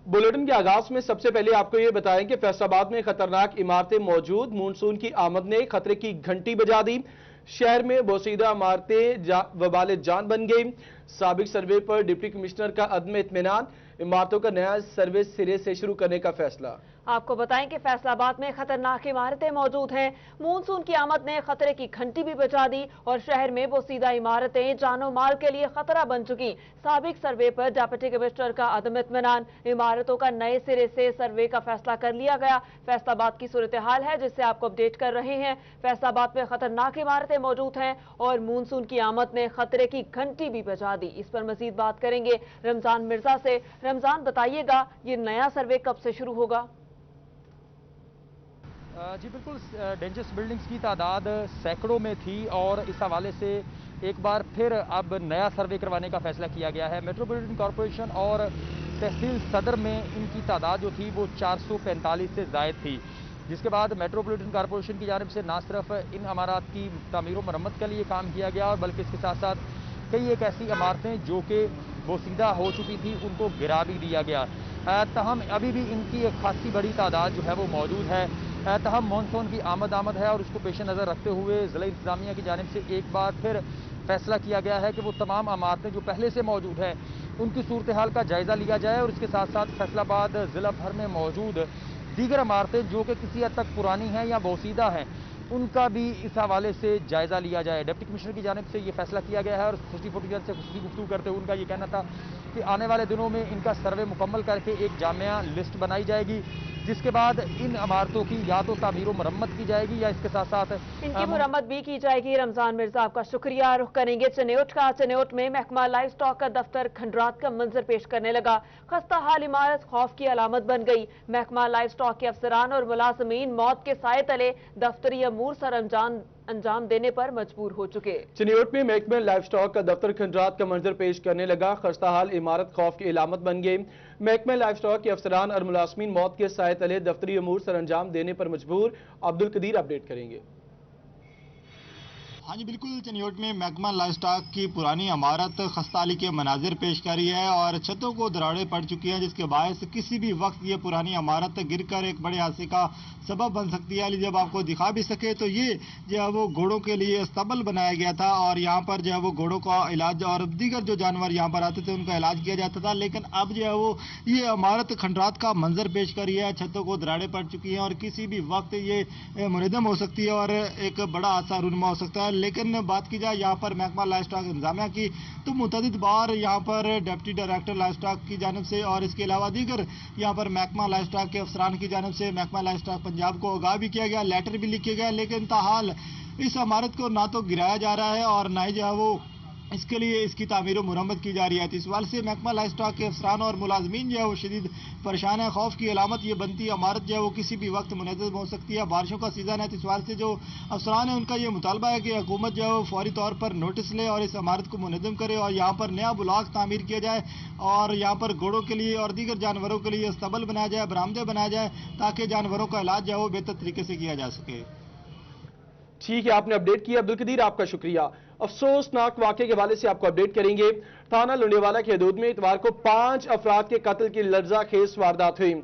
Bulletin के आगाज में सबसे पहले आपको ये बताएं कि फैसलाबाद में खतरनाक इमारतें मौजूद, मानसून की आमद ने खतरे की घंटी बजा दी। शहर में बोसीदा इमारतें वबाले जान बन गई। साबिक सर्वे पर डिप्टी कमिश्नर का अदम इत्मीनान, इमारतों का नया सर्वे सिरे से शुरू करने का फैसला। आपको बताएं कि फैसलाबाद में खतरनाक इमारतें मौजूद हैं। मानसून की आमद ने खतरे की घंटी भी बजा दी और शहर में बोसीदा इमारतें जानो माल के लिए खतरा बन चुकी। साबिक सर्वे पर डिप्टी कमिश्नर का अदम इत्मीनान, इमारतों का नए सिरे से सर्वे का फैसला कर लिया गया। फैसलाबाद की सूरत हाल है जिससे आपको अपडेट कर रहे हैं। फैसलाबाद में खतरनाक इमारतें मौजूद हैं और मानसून की आमद ने खतरे की घंटी भी बजा दी। इस पर मजीद बात करेंगे रमजान मिर्जा से। रमजान, बताइएगा ये नया सर्वे कब से शुरू होगा? जी बिल्कुल, डेंजरस बिल्डिंग्स की तादाद सैकड़ों में थी और इस हवाले से एक बार फिर अब नया सर्वे करवाने का फैसला किया गया है। मेट्रोपॉलिटन कॉरपोरेशन और तहसील सदर में इनकी तादाद जो थी वो 445 से ज़ायद थी, जिसके बाद मेट्रोपॉलिटन कॉरपोरेशन की जानिब से ना सिर्फ इन इमारत की तामीर व मरम्मत के लिए काम किया गया और बल्कि इसके साथ साथ कई एक ऐसी इमारतें जो कि बोसीदा हो चुकी थी उनको गिरा भी दिया गया। तहम अभी भी इनकी एक खासी बड़ी तादाद जो है वो मौजूद है। तहम मानसून की आमद है और उसको पेश नज़र रखते हुए ज़िला इंतज़ामिया की जानिब से एक बार फिर फैसला किया गया है कि वो तमाम इमारतें जो पहले से मौजूद हैं उनकी सूरत हाल का जायज़ा लिया जाए और इसके साथ साथ फैसलाबाद ज़िला भर में मौजूद दीगर इमारतें जो कि किसी हद तक पुरानी हैं या बोसीदा हैं उनका भी इस हवाले से जायज़ा लिया जाए। डिप्टी कमिश्नर की जानिब से ये फैसला किया गया है और सोशल फोटोजन से खुशी गुफ्तगू करते हुए उनका ये कहना था कि आने वाले दिनों में इनका सर्वे मुकम्मल करके एक जामिया लिस्ट बनाई जाएगी, जिसके बाद इन इमारतों की या तो तामीर व मरम्मत की जाएगी या इसके साथ साथ इनकी मुरम्मत भी की जाएगी। रमजान मिर्जा, आपका शुक्रिया। रुख करेंगे चनेयोट का। चनेयोट में महकमा लाइफ स्टॉक का दफ्तर खंडरात का मंजर पेश करने लगा। खस्ता हाल इमारत खौफ की अलामत बन गई। महकमा लाइफ स्टॉक के अफसरान और मुलाजमीन मौत के साए तले दफ्तरी अमूर सर अंजाम देने पर मजबूर हो चुके। चनियोट में महकमा लाइफ स्टॉक का दफ्तर खंडरात का मंजर पेश करने लगा। खस्ता हाल इमारत खौफ की इलामत बन गई। महकमा लाइफ स्टॉक के अफसरान और मुलाजमीन मौत के साए तले दफ्तरी अमूर सर अंजाम देने पर मजबूर। अब्दुल कदीर अपडेट करेंगे। हाँ जी बिल्कुल, चनियोट में महकमा लाइफ स्टॉक की पुरानी इमारत खस्ताहाली के मनाजिर पेश कर रही है और छतों को दरारें पड़ चुकी हैं, जिसके बायस किसी भी वक्त ये पुरानी इमारत गिरकर एक बड़े हादसे का सबब बन सकती है। जब आपको दिखा भी सके तो ये जो है वो घोड़ों के लिए अस्तबल बनाया गया था और यहाँ पर जो है वो घोड़ों का इलाज और दीगर जो जानवर यहाँ पर आते थे उनका इलाज किया जाता था, लेकिन अब जो है वो ये इमारत खंडरात का मंजर पेश कर रही है। छतों को दरारें पड़ चुकी हैं और किसी भी वक्त ये मुनहदम हो सकती है और एक बड़ा हादसा रूनुमा हो सकता है। लेकिन बात की जाए यहाँ पर महकमा लाइफ स्टॉक इंतजामिया की तो मुतअद्दिद बार यहाँ पर डिप्टी डायरेक्टर लाइफ स्टॉक की जानिब से और इसके अलावा दीगर यहाँ पर महकमा लाइफ स्टॉक के अफसरान की जानिब से महकमा लाइफ स्टॉक पंजाब को आगाह भी किया गया, लेटर भी लिखे गए, लेकिन ताहाल इस इमारत को ना तो गिराया जा रहा है और ना ही जो है वो इसके लिए इसकी तामीर और मुरम्मत की जा रही है। इस वाले से महकमा लाइफ स्टॉक के अफसरान और मुलाजमीन जो है वो शदीद परेशान है। खौफ की अलामत ये बनती इमारत जो है वो किसी भी वक्त मुनहदम हो सकती है। बारिशों का सीजन है, तो इस वाले से जो अफसरान है उनका ये मुतालबा है कि हुकूमत जो है वो फौरी तौर पर नोटिस ले और इस इमारत को मुनहदम करे और यहाँ पर नया ब्लॉक तामीर किया जाए और यहाँ पर घोड़ों के लिए और दीगर जानवरों के लिए अस्तबल बनाया जाए, बरामदे बनाया जाए, ताकि जानवरों का इलाज जो है वो बेहतर तरीके से किया जा सके। ठीक है, आपने अपडेट किया अब्दुल कदीर, आपका शुक्रिया। अफसोसनाक वाकये के हवाले से आपको अपडेट करेंगे। थाना लुंडियावाला की हदूद में इतवार को 5 अफराद के कत्ल की लर्जाखेज वारदात हुई।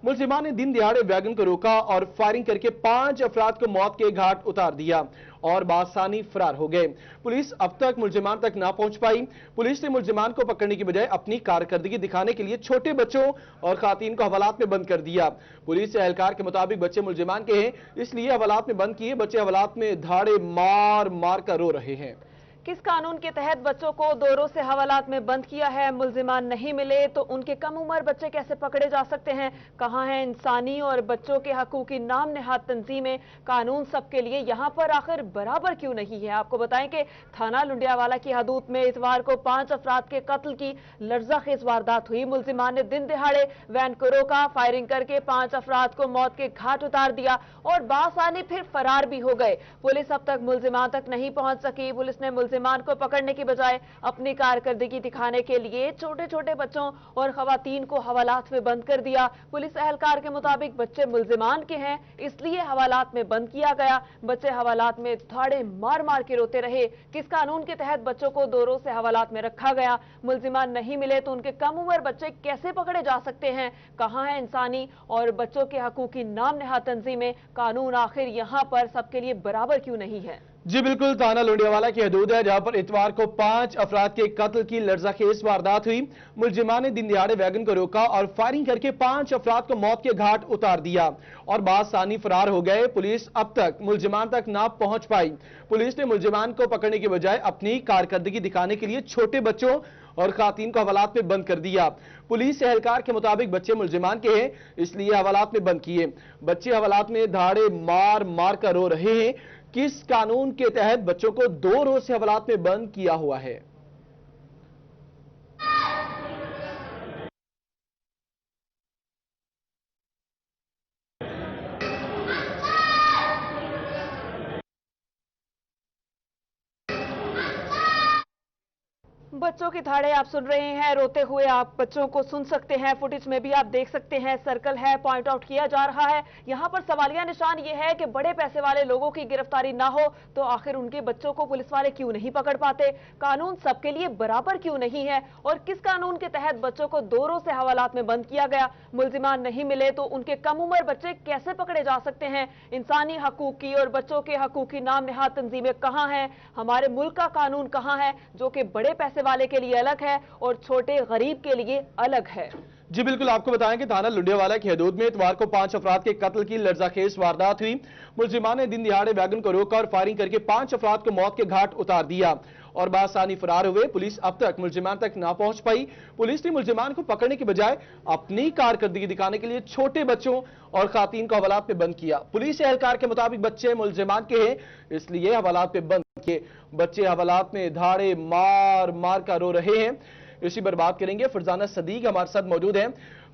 मुलजिमान ने दिन दिहाड़े वैगन को रोका और फायरिंग करके 5 अफराद को मौत के घाट उतार दिया और बासानी फरार हो गए। पुलिस अब तक मुलजिमान तक ना पहुंच पाई। पुलिस ने मुलजिमान को पकड़ने की बजाय अपनी कारकर्दगी दिखाने के लिए छोटे बच्चों और खातीन को हवालात में बंद कर दिया। पुलिस एहलकार के मुताबिक बच्चे मुलजिमान के हैं, इसलिए हवालात में बंद किए। बच्चे हवालात में धाड़े मार मार कर रो रहे हैं। किस कानून के तहत बच्चों को दोरों से हवालात में बंद किया है? मुलजिमान नहीं मिले तो उनके कम उम्र बच्चे कैसे पकड़े जा सकते हैं? कहां है इंसानी और बच्चों के हकूक की नाम नहाद तंजीमें? कानून सबके लिए यहां पर आखिर बराबर क्यों नहीं है? आपको बताएं कि थाना लुंडियावाला की हदूद में इतवार को 5 अफराद के कत्ल की लर्जाखेज वारदात हुई। मुलजिमान ने दिन दिहाड़े वैन को रोका, फायरिंग करके 5 अफराद को मौत के घाट उतार दिया और बासानी फिर फरार भी हो गए। पुलिस अब तक मुलजिमान तक नहीं पहुंच सकी। पुलिस ने मुल्जिमान को पकड़ने की बजाय अपनी कारकर्दगी दिखाने के लिए छोटे छोटे बच्चों और खवातीन को हवालात में बंद कर दिया। पुलिस एहलकार के मुताबिक बच्चे मुल्जिमान के हैं, इसलिए हवालात में बंद किया गया। बच्चे हवालात में धाड़े मार मार के रोते रहे। किस कानून के तहत बच्चों को 2 रोज से हवालात में रखा गया? मुल्जिमान नहीं मिले तो उनके कम उम्र बच्चे कैसे पकड़े जा सकते हैं? कहां है इंसानी और बच्चों के हकूक की नाम नहाद तंजीमें? कानून आखिर यहां पर सबके लिए बराबर क्यों नहीं है? जी बिल्कुल, थाना लोंडियावाला की हदूद है, जहां पर इतवार को 5 अफराद के कत्ल की लर्ज़ाखेज वारदात हुई। मुल्जिमान ने दिन दिहाड़े वैगन को रोका और फायरिंग करके 5 अफराद को मौत के घाट उतार दिया और बासानी फरार हो गए। पुलिस अब तक मुल्जिमान तक ना पहुंच पाई। पुलिस ने मुल्जिमान को पकड़ने के बजाय अपनी कारकर्दगी दिखाने के लिए छोटे बच्चों और खातीन को हवालात में बंद कर दिया। पुलिस एहलकार के मुताबिक बच्चे मुल्जिमान के हैं, इसलिए हवालात में बंद किए। बच्चे हवालात में धाड़े मार मार कर रो रहे हैं। किस कानून के तहत बच्चों को 2 रोज से हवालात में बंद किया हुआ है? बच्चों की धाड़े आप सुन रहे हैं, रोते हुए आप बच्चों को सुन सकते हैं। फुटेज में भी आप देख सकते हैं, सर्कल है, पॉइंट आउट किया जा रहा है। यहां पर सवालिया निशान ये है कि बड़े पैसे वाले लोगों की गिरफ्तारी ना हो तो आखिर उनके बच्चों को पुलिस वाले क्यों नहीं पकड़ पाते? कानून सबके लिए बराबर क्यों नहीं है? और किस कानून के तहत बच्चों को 2 रोज से हवालात में बंद किया गया? मुल्जिमान नहीं मिले तो उनके कम उम्र बच्चे कैसे पकड़े जा सकते हैं? इंसानी हकूक की और बच्चों के हकूक की नाम नहाद तंजीमें कहां हैं? हमारे मुल्क का कानून कहां है जो कि बड़े पैसे वाले के लिए अलग है और छोटे गरीब के लिए अलग है? जी बिल्कुल, आपको बताएं कि थाना लोंडियावाला की हदूद में इतवार को 5 अफराद के कत्ल की लर्ज़ाखेज वारदात हुई। मुल्जिमान ने दिन दिहाड़े वैगन को रोका और फायरिंग करके 5 अफराद को मौत के घाट उतार दिया और बासानी फरार हुए। पुलिस अब तक मुल्जिमान तक ना पहुंच पाई। पुलिस ने मुल्जिमान को पकड़ने के बजाय अपनी कारकर्दगी दिखाने के लिए छोटे बच्चों और खातीन को हवालात में बंद किया। पुलिस एहलकार के मुताबिक बच्चे मुल्जिमान के हैं, इसलिए हवालात में बंद किए। बच्चे हवालात में धाड़े मार मार कर रो रहे हैं। इसी पर बात करेंगे, फरजाना सदीक हमारे साथ मौजूद हैं।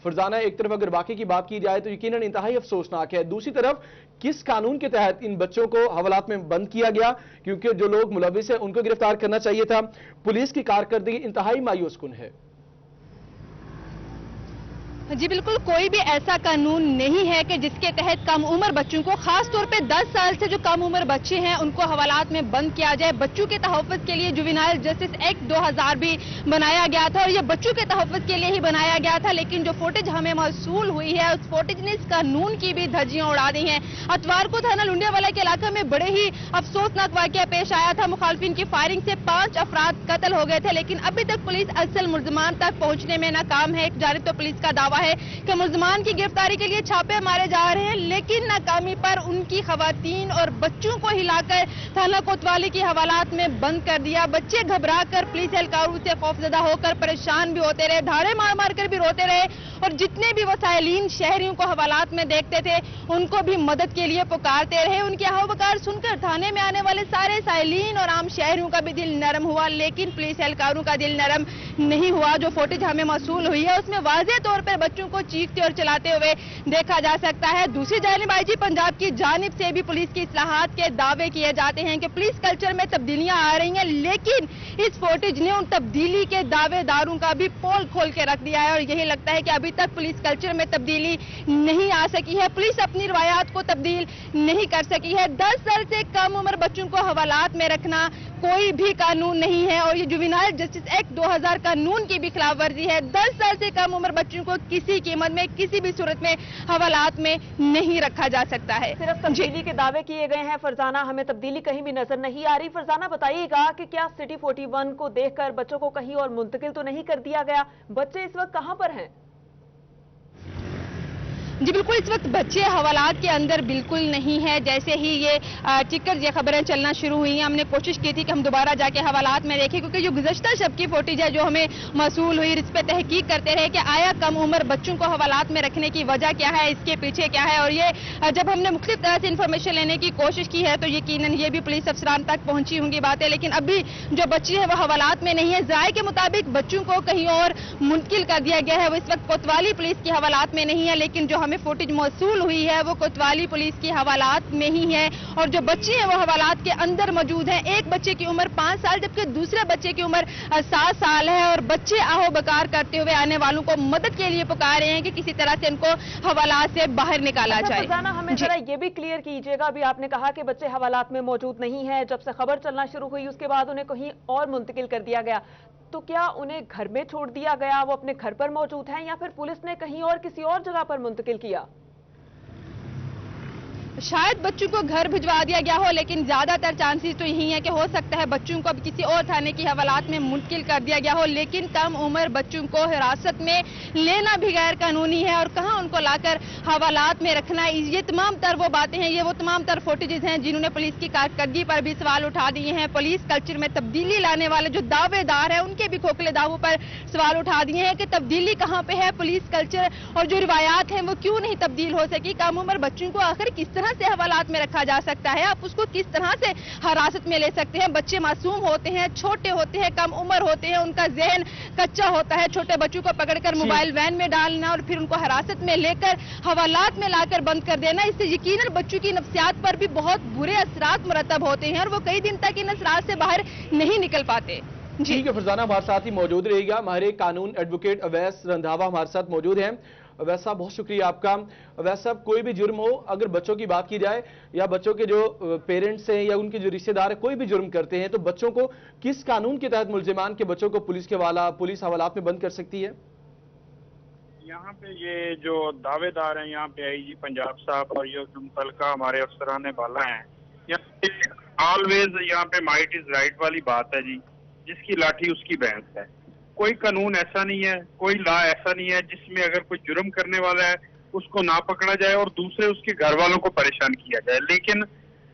फरजाना, एक तरफ अगर वाकई की बात की जाए तो यकीनन इंतहाई अफसोसनाक है, दूसरी तरफ किस कानून के तहत इन बच्चों को हवालात में बंद किया गया? क्योंकि जो लोग मुलविस हैं उनको गिरफ्तार करना चाहिए था। पुलिस की कारकर्दगी इंतहाई मायूस कुन है। जी बिल्कुल, कोई भी ऐसा कानून नहीं है कि जिसके तहत कम उम्र बच्चों को, खास तौर पे 10 साल से जो कम उम्र बच्चे हैं उनको हवालात में बंद किया जाए। बच्चों के तहफ़्फ़ुज़ के लिए जुवेनाइल जस्टिस एक्ट 2000 भी बनाया गया था और ये बच्चों के तहफ़्फ़ुज़ के लिए ही बनाया गया था। लेकिन जो फुटेज हमें मौसूल हुई है उस फुटेज ने इस कानून की भी धज्जियां उड़ा दी हैं। अतवार को थाना लोंडियावाला के इलाके में बड़े ही अफसोसनाक वाकया पेश आया था। मुखालफिन की फायरिंग से 5 अफराद कत्ल हो गए थे, लेकिन अभी तक पुलिस असल मुल्जिमान तक पहुंचने में नाकाम है। एक जानिब तो पुलिस का दावा है कि मुल्जिमान की गिरफ्तारी के लिए छापे मारे जा रहे हैं, लेकिन नाकामी पर उनकी खवातीन और बच्चों को हिलाकर थाना कोतवाली की हवालात में बंद कर दिया। बच्चे घबराकर पुलिस एहलकारों से खौफजदा होकर परेशान भी होते रहे, धाड़े मार मार कर भी रोते रहे और जितने भी वसाइलीन शहरियों को हवालात में देखते थे उनको भी मदद के लिए पुकारते रहे। उनके हाव-बकार सुनकर थाने में आने वाले सारे साइलीन और आम शहरियों का भी दिल नरम हुआ, लेकिन पुलिस एहलकारों का दिल नरम नहीं हुआ। जो फुटेज हमें मौसूल हुई है उसमें वाज़ेह तौर पर बच्चों को चीखते और चलाते हुए देखा जा सकता है। दूसरी जानिब आईजी पंजाब की जानिब से भी पुलिस की इस्लाहात के दावे किए जाते हैं कि पुलिस कल्चर में तब्दीलियां आ रही हैं, लेकिन इस फुटेज ने उन तब्दीली के दावेदारों का भी पोल खोल के रख दिया है और यही लगता है कि अभी तक पुलिस कल्चर में तब्दीली नहीं आ सकी है। पुलिस अपनी रवायात को तब्दील नहीं कर सकी है। 10 साल से कम उम्र बच्चों को हवालात में रखना कोई भी कानून नहीं है और ये जुवेनाइल जस्टिस एक्ट 2000 कानून की भी खिलाफ वर्जी है। 10 साल से कम उम्र बच्चों को किसी कीमत में, किसी भी सूरत में हवालात में नहीं रखा जा सकता है। सिर्फ तब्दीली के दावे किए गए हैं फरजाना, हमें तब्दीली कहीं भी नजर नहीं आ रही। फरजाना बताइएगा कि क्या सिटी 41 को देखकर बच्चों को कहीं और मुंतकिल तो नहीं कर दिया गया? बच्चे इस वक्त कहां पर हैं? जी बिल्कुल, इस वक्त बच्चे हवालात के अंदर बिल्कुल नहीं है। जैसे ही ये टिकर ये खबरें चलना शुरू हुई हैं, हमने कोशिश की थी कि हम दोबारा जाके हवालात में देखें, क्योंकि जो गुज़श्ता शब की फुटेज है जो हमें मौसूल हुई, इस पर तहकीक करते रहे कि आया कम उम्र बच्चों को हवालात में रखने की वजह क्या है, इसके पीछे क्या है। और ये जब हमने मुख्तलिफ तरह से इंफॉर्मेशन लेने की कोशिश की है तो यकीनन ये भी पुलिस अफसरान तक पहुंची होंगी बातें, लेकिन अभी जो बच्ची है वो हवालात में नहीं है। ज़राए के मुताबिक बच्चों को कहीं और मुंतकिल कर दिया गया है। वो इस वक्त कोतवाली पुलिस की हवालात में नहीं है, लेकिन जो हमें फुटेज मौसूल हुई है वो कोतवाली पुलिस की हवालात में ही है, और जो बच्चे हैं वो हवालात के अंदर मौजूद हैं। एक बच्चे की उम्र 5 साल जबकि दूसरे बच्चे की उम्र 7 साल है, और बच्चे आहो बकार करते हुए आने वालों को मदद के लिए पुकार रहे हैं कि किसी तरह से उनको हवालात से बाहर निकाला जाए। फरजाना, हमें जरा ये भी क्लियर कीजिएगा, अभी आपने कहा कि बच्चे हवालात में मौजूद नहीं है, जब से खबर चलना शुरू हुई उसके बाद उन्हें कहीं और मुंतकिल कर दिया गया, तो क्या उन्हें घर में छोड़ दिया गया, वो अपने घर पर मौजूद हैं, या फिर पुलिस ने कहीं और किसी और जगह पर मुंतकिल किया? शायद बच्चों को घर भिजवा दिया गया हो, लेकिन ज्यादातर चांसेस तो यही है कि हो सकता है बच्चों को अब किसी और थाने की हवालात में मुंतकिल कर दिया गया हो। लेकिन कम उम्र बच्चों को हिरासत में लेना भी गैर कानूनी है, और कहां उनको लाकर हवालात में रखना, ये तमाम तर वो बातें हैं, ये वो तमाम तर फुटेजेस हैं जिन्होंने पुलिस की कारकर्दगी पर भी सवाल उठा दिए हैं। पुलिस कल्चर में तब्दीली लाने वाले जो दावेदार हैं उनके भी खोखले दावों पर सवाल उठा दिए हैं कि तब्दीली कहां पे है, पुलिस कल्चर और जो रिवायात हैं वो क्यों नहीं तब्दील हो सकी। कम उम्र बच्चों को आखिर किस तरह से हवालात में रखा जा सकता है, आप उसको किस तरह से हिरासत में ले सकते हैं। बच्चे मासूम होते हैं, छोटे होते हैं, कम उम्र होते हैं, उनका जहन कच्चा होता है। छोटे बच्चों को पकड़कर मोबाइल वैन में डालना और फिर उनको हिरासत में लेकर हवालात में लाकर बंद कर देना, इससे यकीनन बच्चों की नफ्सियात पर भी बहुत बुरे असरात मुरतब होते हैं और वो कई दिन तक इन असरात से बाहर नहीं निकल पाते। ठीक है फरजाना, हमारे साथ ही मौजूद रहेगा माहिर कानून एडवोकेट अवैस रंधावा हमारे साथ मौजूद हैं। अवैस साहब, बहुत शुक्रिया आपका। अवैस साहब, कोई भी जुर्म हो, अगर बच्चों की बात की जाए या बच्चों के जो पेरेंट्स हैं या उनके जो रिश्तेदार हैं कोई भी जुर्म करते हैं, तो बच्चों को किस कानून के तहत मुलजिमान के बच्चों को पुलिस हवालात में बंद कर सकती है? यहाँ पे ये जो दावेदार हैं, यहाँ पे आईजी पंजाब साहब और ये जो मुतलका हमारे अफसरान बाला हैं, ऑलवेज यहाँ पे माइट इज राइट वाली बात है जी, जिसकी लाठी उसकी भैंस है। कोई कानून ऐसा नहीं है, कोई लॉ ऐसा नहीं है जिसमें अगर कोई जुर्म करने वाला है उसको ना पकड़ा जाए और दूसरे उसके घर वालों को परेशान किया जाए। लेकिन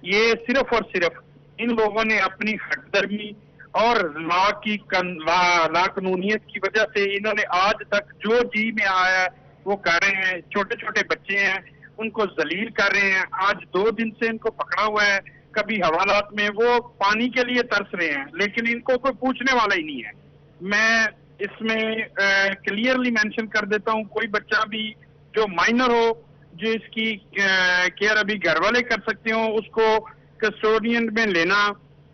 ये सिर्फ और सिर्फ इन लोगों ने अपनी हटदर्मी और ला कानूनियत की वजह से इन्होंने आज तक जो जी में आया है वो कर रहे हैं। छोटे छोटे बच्चे हैं उनको जलील कर रहे हैं। आज 2 दिन से इनको पकड़ा हुआ है, कभी हवालात में वो पानी के लिए तरस रहे हैं, लेकिन इनको कोई पूछने वाला ही नहीं है। मैं इसमें क्लियरली मेंशन कर देता हूं, कोई बच्चा भी जो माइनर हो, जो इसकी केयर अभी घर वाले कर सकते हो, उसको कस्टोडियन में लेना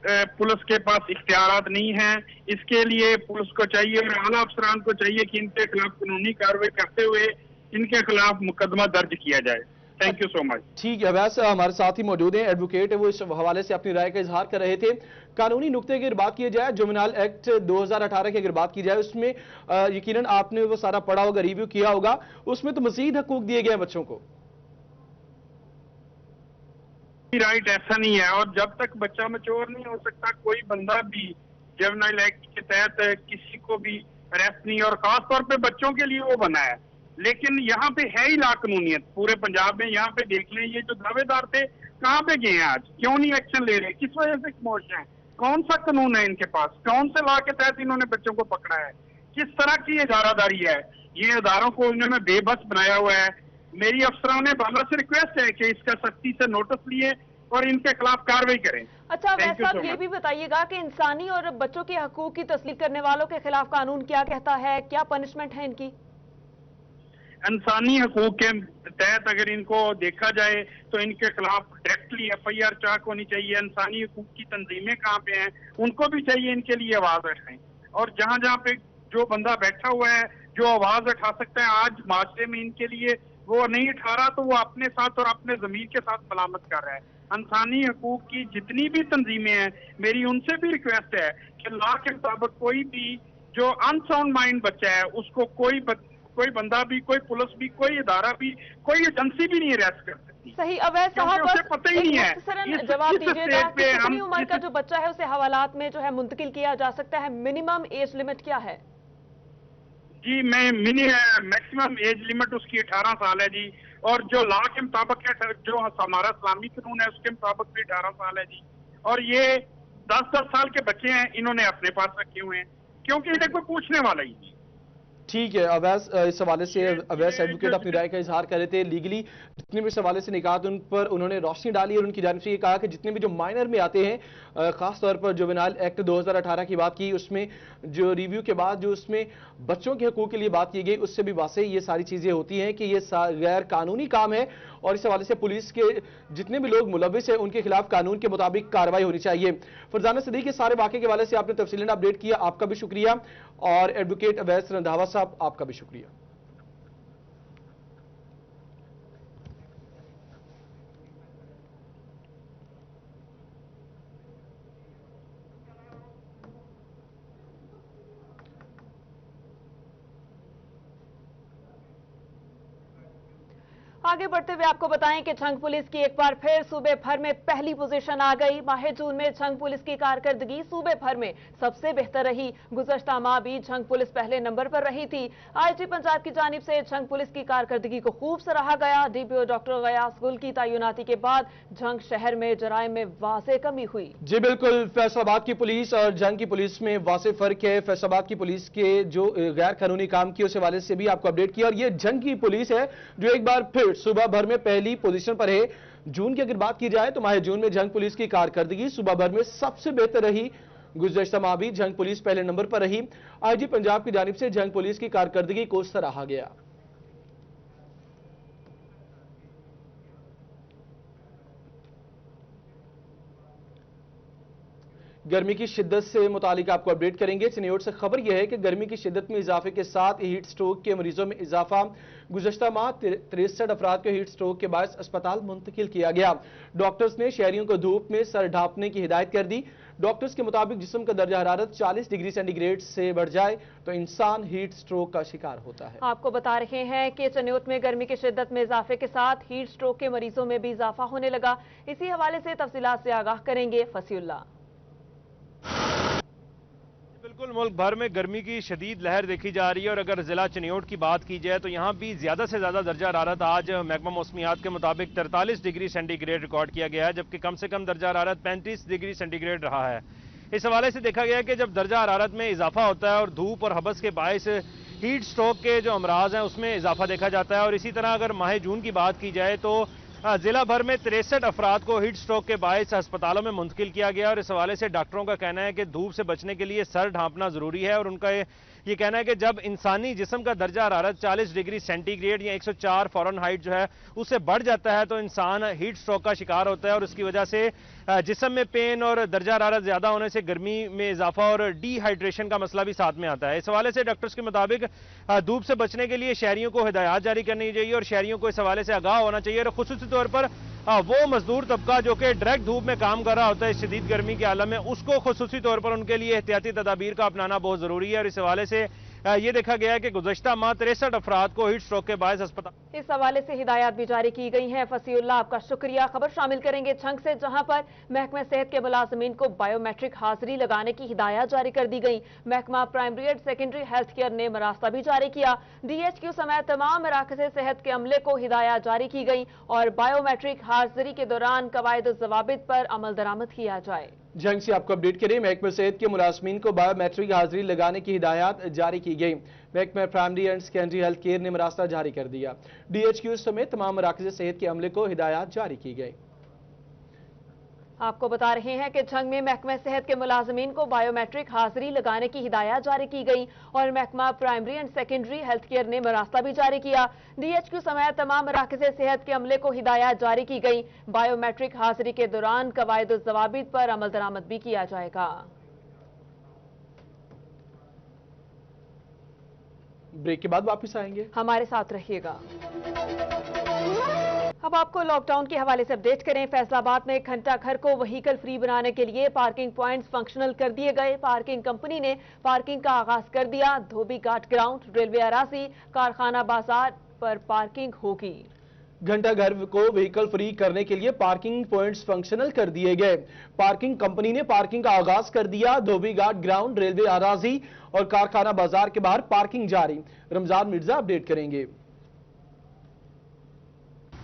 पुलिस के पास इख्तियारात नहीं है। इसके लिए पुलिस को चाहिए और आला अफसरान को चाहिए कि इनके खिलाफ कानूनी कार्रवाई करते हुए इनके खिलाफ मुकदमा दर्ज किया जाए। Thank you so much. ठीक है, वैसे हमारे साथ ही मौजूद हैं एडवोकेट, वो इस हवाले से अपनी राय का इजहार कर रहे थे। कानूनी नुक्ते की अगर बात की जाए, जुवेनाइल एक्ट 2018 की अगर बात की जाए, उसमें यकीनन आपने वो सारा पढ़ा होगा, रिव्यू किया होगा, उसमें तो मजीद हकूक दिए गए बच्चों को। राइट ऐसा नहीं है, और जब तक बच्चा मैच्योर नहीं हो सकता कोई बंदा भी जुवेनाइल एक्ट के तहत किसी को भी अरेस्ट नहीं, और खास तौर पे बच्चों के लिए वो बना है। लेकिन यहाँ पे है ही ला कानूनियत पूरे पंजाब में। यहाँ पे देख लें, ये जो दावेदार थे कहाँ पे गए हैं आज, क्यों नहीं एक्शन ले रहे, किस वजह से खामोश हैं, कौन सा कानून है इनके पास, कौन से लॉ के तहत इन्होंने बच्चों को पकड़ा है, किस तरह की इदारादारी है। ये इदारों को इन्होंने बेबस बनाया हुआ है। मेरी अफसरान बाला से रिक्वेस्ट है कि इसका सख्ती से नोटिस लिए और इनके खिलाफ कार्रवाई करें। अच्छा वैसे आप ये भी बताइएगा कि इंसानी और बच्चों के हकूक की तस्लील करने वालों के खिलाफ कानून क्या कहता है, क्या पनिशमेंट है इनकी? इंसानी हकूक के तहत अगर इनको देखा जाए तो इनके खिलाफ डायरेक्टली FIR चाक होनी चाहिए। इंसानी हकूक की तंजीमें कहाँ पे हैं, उनको भी चाहिए इनके लिए आवाज उठाएं, और जहाँ जहाँ पे जो बंदा बैठा हुआ है जो आवाज उठा सकता है, आज माशरे में इनके लिए वो नहीं उठा रहा, तो वो अपने साथ और अपने जमीर के साथ मलामत कर रहा है। इंसानी हकूक की जितनी भी तंजीमें हैं, मेरी उनसे भी रिक्वेस्ट है कि लॉ के मुताबिक कोई भी जो अनसाउंड माइंड बच्चा है उसको कोई बंदा भी, कोई पुलिस भी, कोई इदारा भी, कोई एजेंसी भी नहीं अरेस्ट कर सकती। सही, अवैस साहब उसे पता ही नहीं है। जवाब दीजिएगा कि कितनी उम्र का जो बच्चा है उसे हवालात में जो है मुंतकिल किया जा सकता है, मिनिमम एज लिमिट क्या है? जी मैक्सिमम एज लिमिट उसकी 18 साल है जी, और जो लॉ के मुताबिक है, जो हमारा इस्लामी कानून है उसके मुताबिक भी 18 साल है जी। और ये 10-10 साल के बच्चे हैं, इन्होंने अपने पास रखे हुए हैं क्योंकि इन्हें कोई पूछने वाला ही नहीं। ठीक है, अवैस इस हवाले से अवैस एडवोकेट अपनी राय का इजहार कर रहे थे। लीगली जितने भी इस हवाले से निकात उन पर उन्होंने रोशनी डाली और उनकी जानिब से ये कहा कि जितने भी जो माइनर में आते हैं, खास तौर पर जुवेनाइल एक्ट 2018 की बात की, उसमें जो रिव्यू के बाद जो उसमें बच्चों के हकूक के लिए बात की गई, उससे भी वासे ये सारी चीजें होती हैं कि ये गैर कानूनी काम है और इस हवाले से पुलिस के जितने भी लोग मुलविस हैं उनके खिलाफ कानून के मुताबिक कार्रवाई होनी चाहिए। फरजाना सदीक, के सारे वाक़े के हवाले से आपने तफसीलन अपडेट किया, आपका भी शुक्रिया, और एडवोकेट अवैस रंधावा साहब आपका भी शुक्रिया। आगे बढ़ते हुए आपको बताएं कि झंग पुलिस की एक बार फिर सूबे भर में पहली पोजीशन आ गई। माह जून में झंग पुलिस की कारकर्दगी सूबे भर में सबसे बेहतर रही। गुज़श्ता माह भी झंग पुलिस पहले नंबर पर रही थी। आईजी पंजाब की जानिब से झंग पुलिस की कारकर्दगी को खूब सराहा गया। डीपीओ डॉक्टर गयास गुल की तैनाती के बाद झंग शहर में जराइम में वाज़े कमी हुई। जी बिल्कुल, फैसलाबाद की पुलिस और झंग की पुलिस में वाज़े फर्क है। फैसलाबाद की पुलिस के जो गैर कानूनी काम किए उस हवाले से भी आपको अपडेट किया, और ये झंग की पुलिस है जो एक बार फिर सुबह भर में पहली पोजीशन पर है। जून की अगर बात की जाए तो माह जून में झंग पुलिस की कारकर्दगी सुबह भर में सबसे बेहतर रही। गुज़श्ता माह भी झंग पुलिस पहले नंबर पर रही। आईजी पंजाब की जानिब से झंग पुलिस की कारकर्दगी को सराहा गया। गर्मी की शिद्दत से मुतालिक आपको अपडेट करेंगे। चिन्योट से खबर यह है कि गर्मी की शिद्दत में इजाफे के साथ हीट स्ट्रोक के मरीजों में इजाफा। गुज़श्ता माह 63 अफराद को हीट स्ट्रोक के बायस अस्पताल मुंतकिल किया गया। डॉक्टर्स ने शहरियों को धूप में सर ढांपने की हिदायत कर दी। डॉक्टर्स के मुताबिक जिस्म का दर्जा हरारत 40 डिग्री सेंटीग्रेड से बढ़ जाए तो इंसान हीट स्ट्रोक का शिकार होता है। आपको बता रहे हैं कि चिन्योट में गर्मी की शिद्दत में इजाफे के साथ हीट स्ट्रोक के मरीजों में भी इजाफा होने लगा। इसी हवाले से तफसीलात से आगाह करेंगे फसीउल्लाह। बिल्कुल, मुल्क भर में गर्मी की शदीद लहर देखी जा रही है, और अगर जिला चिन्योट की बात की जाए तो यहाँ भी ज्यादा से ज्यादा दर्जा हरारत आज महकमा मौसमियात के मुताबिक 43 डिग्री सेंटीग्रेड रिकॉर्ड किया गया है, जबकि कम से कम दर्जा हरारत 35 डिग्री सेंटीग्रेड रहा है। इस हवाले से देखा गया कि जब दर्जा हरारत में इजाफा होता है और धूप और हबस के बायस हीट स्ट्रोक के जो अमराज हैं उसमें इजाफा देखा जाता है। और इसी तरह अगर माह जून की बात की जाए तो जिला भर में 63 अफराद को हीट स्ट्रोक के बायस अस्पतालों में मुंतकिल किया गया। और इस हवाले से डॉक्टरों का कहना है कि धूप से बचने के लिए सर ढांपना जरूरी है, और उनका ये कहना है कि जब इंसानी जिस्म का दर्जा हरारत 40 डिग्री सेंटीग्रेड या 104 फ़ारेनहाइट जो है उससे बढ़ जाता है तो इंसान हीट स्ट्रोक का शिकार होता है, और उसकी वजह से जिस्म में पेन और दर्जा हरारत ज्यादा होने से गर्मी में इजाफा और डिहाइड्रेशन का मसला भी साथ में आता है। इस हवाले से डॉक्टर्स के मुताबिक धूप से बचने के लिए शहरियों को हिदायत जारी करनी चाहिए और शहरियों को इस हवाले से आगाह होना चाहिए, और खुसूसी तौर पर वो मजदूर तबका जो कि डायरेक्ट धूप में काम कर रहा होता है शदीद गर्मी के आलम में, उसको खुसूसी तौर पर उनके लिए एहतियाती तदाबीर का अपनाना बहुत जरूरी है। और इस हवाले से ये देखा गया है कि गुज़श्ता माह 63 अफराद को हीट स्ट्रोक के बायस अस्पताल। इस हवाले से हिदायत भी जारी की गई हैं। फसीउल्लाह, आपका शुक्रिया। खबर शामिल करेंगे झंग से, जहां पर महकमा सेहत के मुलाजमीन को बायोमेट्रिक हाजिरी लगाने की हिदायत जारी कर दी गई। महकमा primary and secondary health care ने मरास्ता भी जारी किया। DHQ समेत तमाम मराकज़ सेहत के अमले को हिदायत जारी की गई और बायोमेट्रिक हाजिरी के दौरान कवायद और ज़वाबित पर अमल दरामद किया जाए। झंग से आपको अपडेट करें, महकमा सेहत के मुलाजमीन को बायोमेट्रिक हाजिरी लगाने की हिदायत जारी की गई। महकमा primary and secondary health care ने मरास्ता जारी कर दिया। DHQ समेत तमाम मराकज़ सेहत के अमले को हिदायत जारी की गई। आपको बता रहे हैं कि झंग में महकमा सेहत के मुलाजमीन को बायोमेट्रिक हाजिरी लगाने की हिदायत जारी की गई और महकमा primary and secondary health care ने मरास्ता भी जारी किया। DHQ समेत तमाम मराकज़ सेहत के अमले को हिदायत जारी की गई। बायोमेट्रिक हाजिरी के दौरान कवायद और ज़वाबित पर अमल दरामद भी किया जाएगा। ब्रेक के बाद वापस आएंगे, हमारे साथ रहिएगा। अब आपको लॉकडाउन के हवाले से अपडेट करें। फैसलाबाद में घंटा घर को व्हीकल फ्री बनाने के लिए पार्किंग पॉइंट्स फंक्शनल कर दिए गए। पार्किंग कंपनी ने पार्किंग का आगाज कर दिया। धोबी घाट ग्राउंड, रेलवे अराजी, कारखाना बाजार पर पार्किंग होगी। घंटा घर को व्हीकल फ्री करने के लिए पार्किंग पॉइंट्स फंक्शनल कर दिए गए। पार्किंग कंपनी ने पार्किंग का आगाज कर दिया। धोबी घाट ग्राउंड, रेलवे अराजी और कारखाना बाजार के बाहर पार्किंग जारी। रमजान मिर्जा अपडेट करेंगे।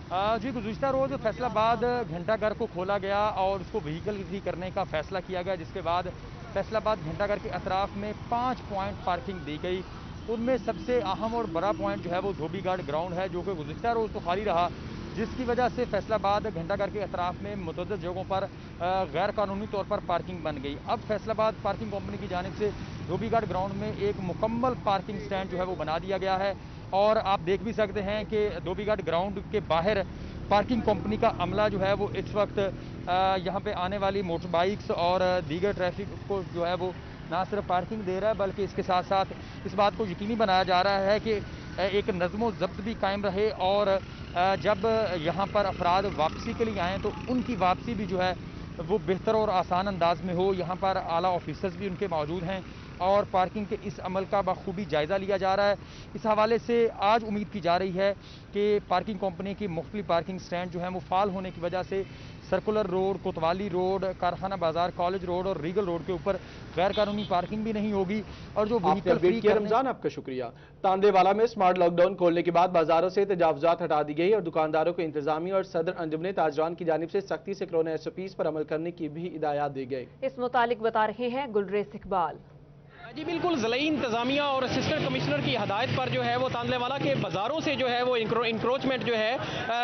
जी, गुज़श्ता रोज फैसलाबाद घंटाघर को खोला गया और उसको व्हीकल फ्री करने का फैसला किया गया, जिसके बाद फैसलाबाद घंटाघर के अतराफ में 5 पॉइंट पार्किंग दी गई। उनमें सबसे अहम और बड़ा पॉइंट जो है वो धोबी घाट ग्राउंड है, जो कि गुज़िश्ता रोज़ तो खाली रहा, जिसकी वजह से फैसलाबाद घंटाघर के अतराफ में मुतअद्दिद जगहों पर गैर कानूनी तौर पर पार्किंग बन गई। अब फैसलाबाद पार्किंग कंपनी की जानिब से धोबी घाट ग्राउंड में एक मुकम्मल पार्किंग स्टैंड जो है वो बना दिया गया है, और आप देख भी सकते हैं कि धोबी घाट ग्राउंड के बाहर पार्किंग कंपनी का अमला जो है वो इस वक्त यहाँ पे आने वाली मोटर बाइक्स और दीगर ट्रैफिक को जो है वो ना सिर्फ पार्किंग दे रहा है, बल्कि इसके साथ साथ इस बात को यकीनी बनाया जा रहा है कि एक नज़्म ज़ब्त भी कायम रहे, और जब यहाँ पर अफराद वापसी के लिए आएँ तो उनकी वापसी भी जो है वो बेहतर और आसान अंदाज में हो। यहाँ पर आला ऑफिसर्स भी उनके मौजूद हैं और पार्किंग के इस अमल का बखूबी जायज़ा लिया जा रहा है। इस हवाले से आज उम्मीद की जा रही है कि पार्किंग कंपनी की मुख्तलिफ पार्किंग स्टैंड जो है वो फाल होने की वजह से सर्कुलर रोड, कोतवाली रोड, कारखाना बाजार, कॉलेज रोड और रीगल रोड के ऊपर गैर कानूनी पार्किंग भी नहीं होगी, और जो व्हीकल फ्री रमजान आपका शुक्रिया। तांदेवाला में स्मार्ट लॉकडाउन खोलने के बाद बाजारों से तजावुजात हटा दी गई और दुकानदारों को इंतजामिया और सदर अंजुमन ताजरान की जानिब से सख्ती से कोरोना SOPs पर अमल करने की भी हिदायत दी गई। इस मुतालिक बता रहे हैं गुलरेज इकबाल। जी बिल्कुल, ज़िला इंतजामिया और असिस्टेंट कमिश्नर की हदायत पर जो है वो तांदलेवाला के बाज़ारों से जो है वो इंक्रोचमेंट जो है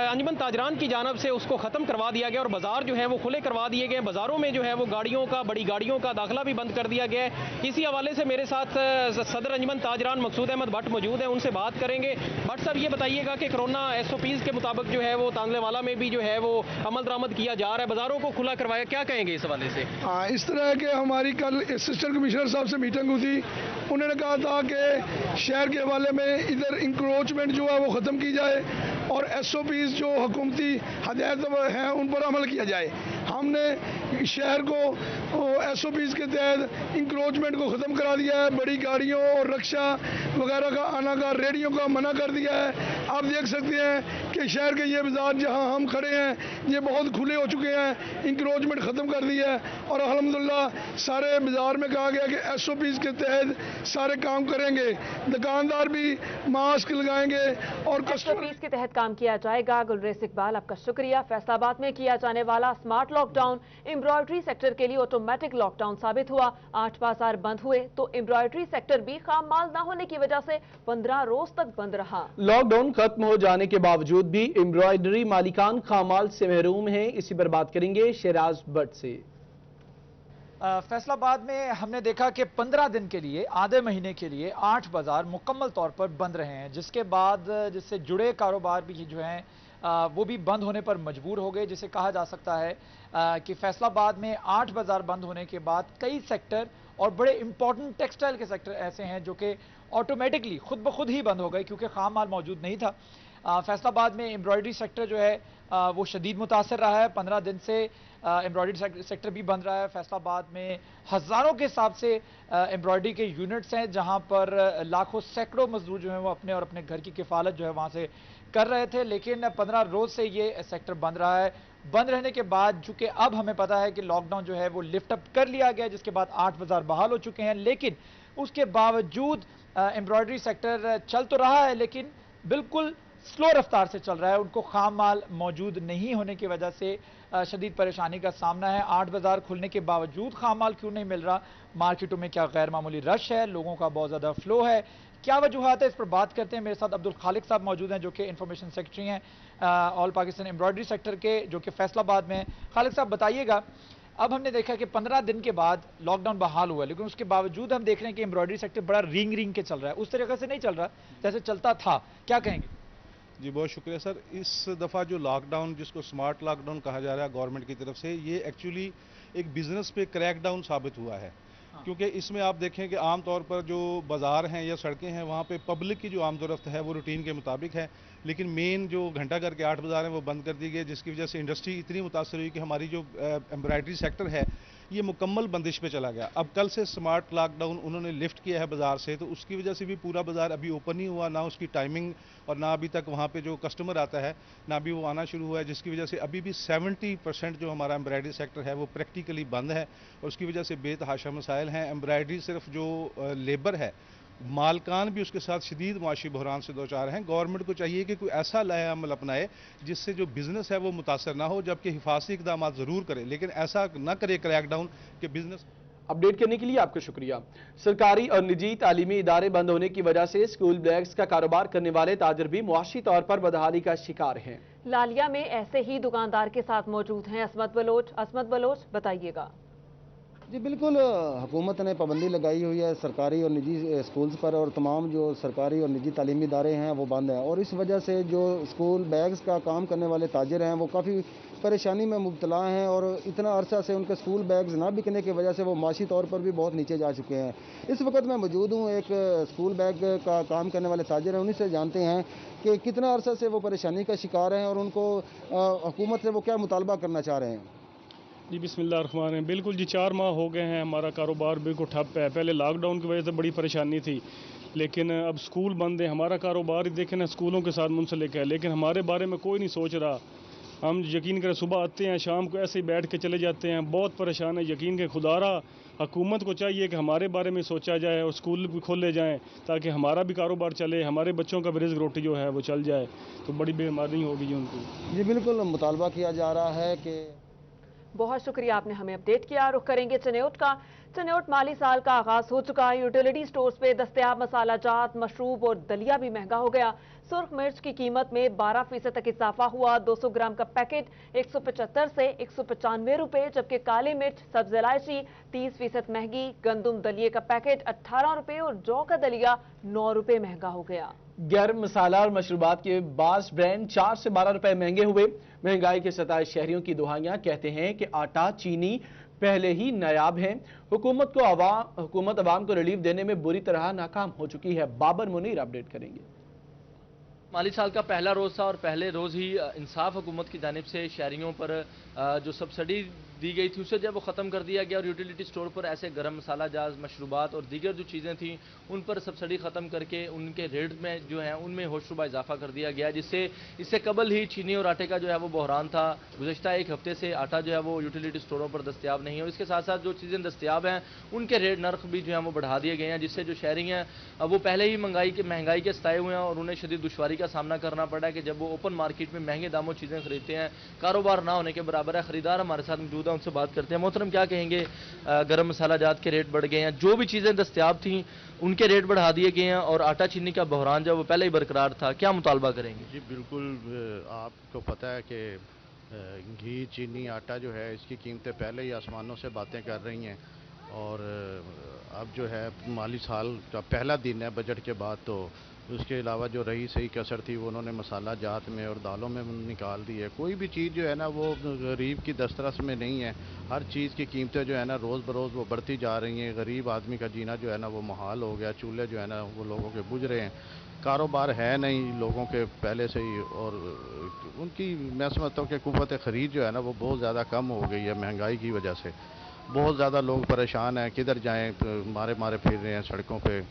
अंजुमन ताजरान की जानब से उसको ख़त्म करवा दिया गया और बाज़ार जो है वो खुले करवा दिए गए। बाज़ारों में जो है वो गाड़ियों का, बड़ी गाड़ियों का दाखिला भी बंद कर दिया गया है। इसी हवाले से मेरे साथ सदर अंजुमन ताजरान मकसूद अहमद भट्ट मौजूद हैं, उनसे बात करेंगे। भट्ट साहब, ये बताइएगा कि कोरोना SOPs के मुताबिक जो है वो तांदलेवाला में भी जो है वो अमल दरामद किया जा रहा है, बाज़ारों को खुला करवाया, क्या कहेंगे इस हवाले से? इस तरह के हमारी कल असिस्टेंट कमिश्नर साहब से मीटिंग हुई थी, उन्होंने कहा था कि शहर के हवाले में इधर इंक्रोचमेंट जो है वो ख़त्म की जाए और SOPs जो हुकूमती हदायत हैं उन पर अमल किया जाए। हमने शहर को SOPs के तहत इंक्रोचमेंट को ख़त्म करा दिया है। बड़ी गाड़ियों और रक्षा वगैरह का आना का, रेडियो का मना कर दिया है। आप देख सकते हैं कि शहर के ये बाज़ार जहां हम खड़े हैं ये बहुत खुले हो चुके हैं, इंक्रोचमेंट ख़त्म कर दिया है और अल्हम्दुलिल्लाह सारे बाज़ार में कहा गया कि SOPs के तहत सारे काम करेंगे। दुकानदार भी मास्क लगाएंगे और SOPs के तहत काम किया जाएगा। गुलरेज इकबाल, आपका शुक्रिया। फैसलाबाद में किया जाने वाला स्मार्ट लॉकडाउन एम्ब्रॉयडरी सेक्टर के लिए ऑटोमेटिक लॉकडाउन साबित हुआ। 8 बाजार बंद हुए तो एम्ब्रॉयडरी सेक्टर भी खाम माल न होने की वजह से 15 रोज तक बंद रहा। लॉकडाउन खत्म हो जाने के बावजूद भी एम्ब्रॉयडरी मालिकान खाम माल से महरूम हैं। इसी पर बात करेंगे शहराज भट्ट से। फैसलाबाद में हमने देखा कि 15 दिन के लिए, आधे महीने के लिए 8 बाजार मुकम्मल तौर पर बंद रहे हैं, जिसके बाद जिससे जुड़े कारोबार भी जो हैं वो भी बंद होने पर मजबूर हो गए। जिसे कहा जा सकता है कि फैसलाबाद में 8 बाजार बंद होने के बाद कई सेक्टर और बड़े इंपॉर्टेंट टेक्सटाइल के सेक्टर ऐसे हैं जो कि ऑटोमेटिकली खुद ब खुद ही बंद हो गए क्योंकि खाम माल मौजूद नहीं था। फैसलाबाद में एम्ब्रॉयडरी सेक्टर जो है वो शदीद मुतासर रहा है। 15 दिन से एम्ब्रॉयडरी सेक्टर भी बंद रहा है। फैसलाबाद में हज़ारों के हिसाब से एम्ब्रॉयडरी के यूनिट्स हैं जहां पर लाखों सैकड़ों मजदूर जो हैं वो अपने और अपने घर की किफ़ालत जो है वहां से कर रहे थे, लेकिन 15 रोज से ये सेक्टर बंद रहा है। बंद रहने के बाद चूंकि अब हमें पता है कि लॉकडाउन जो है वो लिफ्ट अप कर लिया गया, जिसके बाद 8 बाजार बहाल हो चुके हैं, लेकिन उसके बावजूद एम्ब्रॉयडरी सेक्टर चल तो रहा है लेकिन बिल्कुल स्लो रफ्तार से चल रहा है। उनको खाम माल मौजूद नहीं होने की वजह से शदीद परेशानी का सामना है। 8 बाजार खुलने के बावजूद खाम माल क्यों नहीं मिल रहा? मार्केटों में क्या गैर मामूली रश है? लोगों का बहुत ज़्यादा फ्लो है? क्या वजूहात है? इस पर बात करते हैं। मेरे साथ अब्दुल खालिक साहब मौजूद हैं जो कि इंफॉर्मेशन सेक्रेटरी हैं ऑल पाकिस्तान एम्ब्रॉयडरी सेक्टर के, जो कि फैसलाबाद में। खालिक साहब बताइएगा, अब हमने देखा कि 15 दिन के बाद लॉकडाउन बहाल हुआ, लेकिन उसके बावजूद हम देख रहे हैं कि एम्ब्रॉयडरी सेक्टर बड़ा रिंग के चल रहा है, उस तरीके से नहीं चल रहा जैसे चलता था। क्या कहेंगे? जी बहुत शुक्रिया सर। इस दफ़ा जो लॉकडाउन, जिसको स्मार्ट लॉकडाउन कहा जा रहा है गवर्नमेंट की तरफ से, ये एक्चुअली एक बिजनेस पे क्रैकडाउन साबित हुआ है। क्योंकि इसमें आप देखें कि आम तौर पर जो बाज़ार हैं या सड़कें हैं वहाँ पे पब्लिक की जो आमदोरफ्त है वो रूटीन के मुताबिक है, लेकिन मेन जो घंटाघर के 8 बाज़ार हैं वो बंद कर दिए गए, जिसकी वजह से इंडस्ट्री इतनी मुतासर हुई कि हमारी जो एम्ब्रॉयडरी सेक्टर है ये मुकम्मल बंदिश पे चला गया। अब कल से स्मार्ट लॉकडाउन उन्होंने लिफ्ट किया है बाज़ार से, तो उसकी वजह से भी पूरा बाज़ार अभी ओपन नहीं हुआ, ना उसकी टाइमिंग और ना अभी तक वहाँ पे जो कस्टमर आता है ना अभी वो आना शुरू हुआ है, जिसकी वजह से अभी भी 70% जो हमारा एम्ब्रॉयडरी सेक्टर है वो प्रैक्टिकली बंद है और उसकी वजह से बेतहाशा मसाइल हैं। एम्ब्रॉयडरी सिर्फ जो लेबर है, मालकान भी उसके साथ शदीद मुआशी बहरान से दो चार हैं। गवर्नमेंट को चाहिए कि कोई ऐसा लाया अमल अपनाए जिससे जो बिज़नेस है वो मुतासर ना हो, जबकि हिफाजती इक़दाम ज़रूर करे, लेकिन ऐसा ना करे क्रैकडाउन कि बिज़नेस। अपडेट करने के लिए आपका शुक्रिया। सरकारी और निजी तालीमी इदारे बंद होने की वजह से स्कूल बैग्स का कारोबार करने वाले ताजिर भी मुआशी तौर पर बदहाली का शिकार हैं। लालिया में ऐसे ही दुकानदार के साथ मौजूद हैं असमत बलोच, बताइएगा। जी बिल्कुल, हुकूमत ने पाबंदी लगाई हुई है सरकारी और निजी स्कूल्स पर, और तमाम जो सरकारी और निजी तालीमी इदारे हैं वो बंद हैं, और इस वजह से जो स्कूल बैग्स का काम करने वाले ताजिर हैं वो काफ़ी परेशानी में मुब्तला हैं, और इतना अरसा से उनके स्कूल बैग्स ना बिकने की वजह से वो माशी तौर पर भी बहुत नीचे जा चुके हैं। इस वक्त मैं मौजूद हूँ, एक स्कूल बैग का काम करने वाले ताजिर हैं, उन्हीं से जानते हैं कि कितना अरसा से वो परेशानी का शिकार हैं और उनको हुकूमत से वो क्या मुतालबा करना चाह रहे हैं। जी बिस्मिल्लाहिर्रहमानिर्रहीम। बिल्कुल जी, 4 माह हो गए हैं, हमारा कारोबार बिल्कुल ठप है। पहले लॉकडाउन की वजह से बड़ी परेशानी थी, लेकिन अब स्कूल बंद है। हमारा कारोबार ही देखें ना स्कूलों के साथ मुंसलिक है, लेकिन हमारे बारे में कोई नहीं सोच रहा। हम यकीन करें सुबह आते हैं, शाम को ऐसे ही बैठ के चले जाते हैं, बहुत परेशान है। यकीन के खुदारा हुकूमत को चाहिए कि हमारे बारे में सोचा जाए और स्कूल भी खोले जाएँ ताकि हमारा भी कारोबार चले, हमारे बच्चों का भी रिज़्क़ रोटी जो है वो चल जाए, तो बड़ी बेमारी होगी जी उनको। जी बिल्कुल, मुतालबा किया जा रहा है कि बहुत शुक्रिया, आपने हमें अपडेट किया। रुख करेंगे चनियोट का। चनियोट माली साल का आगाज हो चुका है। यूटिलिटी स्टोर्स पे दस्तयाब मसाला जात, मशरूब और दलिया भी महंगा हो गया। सुर्ख मिर्च की कीमत में 12% तक इजाफा हुआ। 200 ग्राम का पैकेट 175 से 195 रुपए, जबकि काली मिर्च सब्ज इलायची 30% महंगी। गंदुम दलिये का पैकेट 18 रुपए और जौ का दलिया 9 रुपए महंगा हो गया। गर्म मसाला और मशरूबात के बास ब्रांड 4 से 12 रुपए महंगे हुए। महंगाई के सताए शहरियों की दुहाइयां कहते हैं कि आटा चीनी पहले ही नायाब हैं। हुकूमत अवाम को रिलीफ देने में बुरी तरह नाकाम हो चुकी है। बाबर मुनीर अपडेट करेंगे। माली साल का पहला रोज़ था और पहले रोज़ ही इंसाफ हुकूमत की जानिब से शहरियों पर जो सब्सिडी दी गई थी उसे जब वो ख़त्म कर दिया गया और यूटिलिटी स्टोर पर ऐसे गर्म मसाला जात, मशरूबात और दीगर जो चीज़ें थीं उन पर सब्सिडी ख़त्म करके उनके रेट में जो है उनमें होशरुबा इजाफा कर दिया गया, जिससे इससे कबल ही चीनी और आटे का जो है वो बहरान था। गुज़श्ता एक हफ्ते से आटा जो है वो यूटिलिटी स्टोरों पर दस्तियाब नहीं है और इसके साथ साथ जो चीज़ें दस्तियाब हैं उनके रेट नर्ख भी जो है वो बढ़ा दिए गए हैं, जिससे जो शहरी हैं वो पहले ही महंगाई के सताए हुए हैं और उन्हें शदीद दुश्वारी का सामना करना पड़ा है कि जब वो ओपन मार्केट में महंगे दामों चीज़ें खरीदते हैं, कारोबार ना होने के बराबर है। खरीदार हमारे साथ मौजूद है, उनसे बात करते हैं। मोहतरम, क्या कहेंगे, गरम मसाला जात के रेट बढ़ गए हैं, जो भी चीज़ें दस्तियाब थी उनके रेट बढ़ा दिए गए हैं और आटा चीनी का बहरान जो वो पहले ही बरकरार था, क्या मुतालबा करेंगे? जी बिल्कुल, आपको पता है कि घी, चीनी, आटा जो है इसकी कीमतें पहले ही आसमानों से बातें कर रही हैं और अब जो है माली साल का पहला दिन है बजट के बाद, तो उसके अलावा जो रही सही कसर थी वो उन्होंने मसाला जात में और दालों में निकाल दी है। कोई भी चीज़ जो है ना वो गरीब की दस्तरस में नहीं है। हर चीज़ की कीमतें जो है ना रोज़ बरोज़ वो बढ़ती जा रही हैं। गरीब आदमी का जीना जो है ना वो मुहाल हो गया। चूल्हे जो है ना वो लोगों के बुझ रहे हैं। कारोबार है नहीं लोगों के पहले से ही और उनकी मैं समझता हूँ कि कुव्वत ख़रीद जो है ना वो बहुत ज़्यादा कम हो गई है महंगाई की वजह से। बहुत ज़्यादा लोग परेशान हैं, किधर जाएँ, मारे फिर रहे हैं सड़कों पर।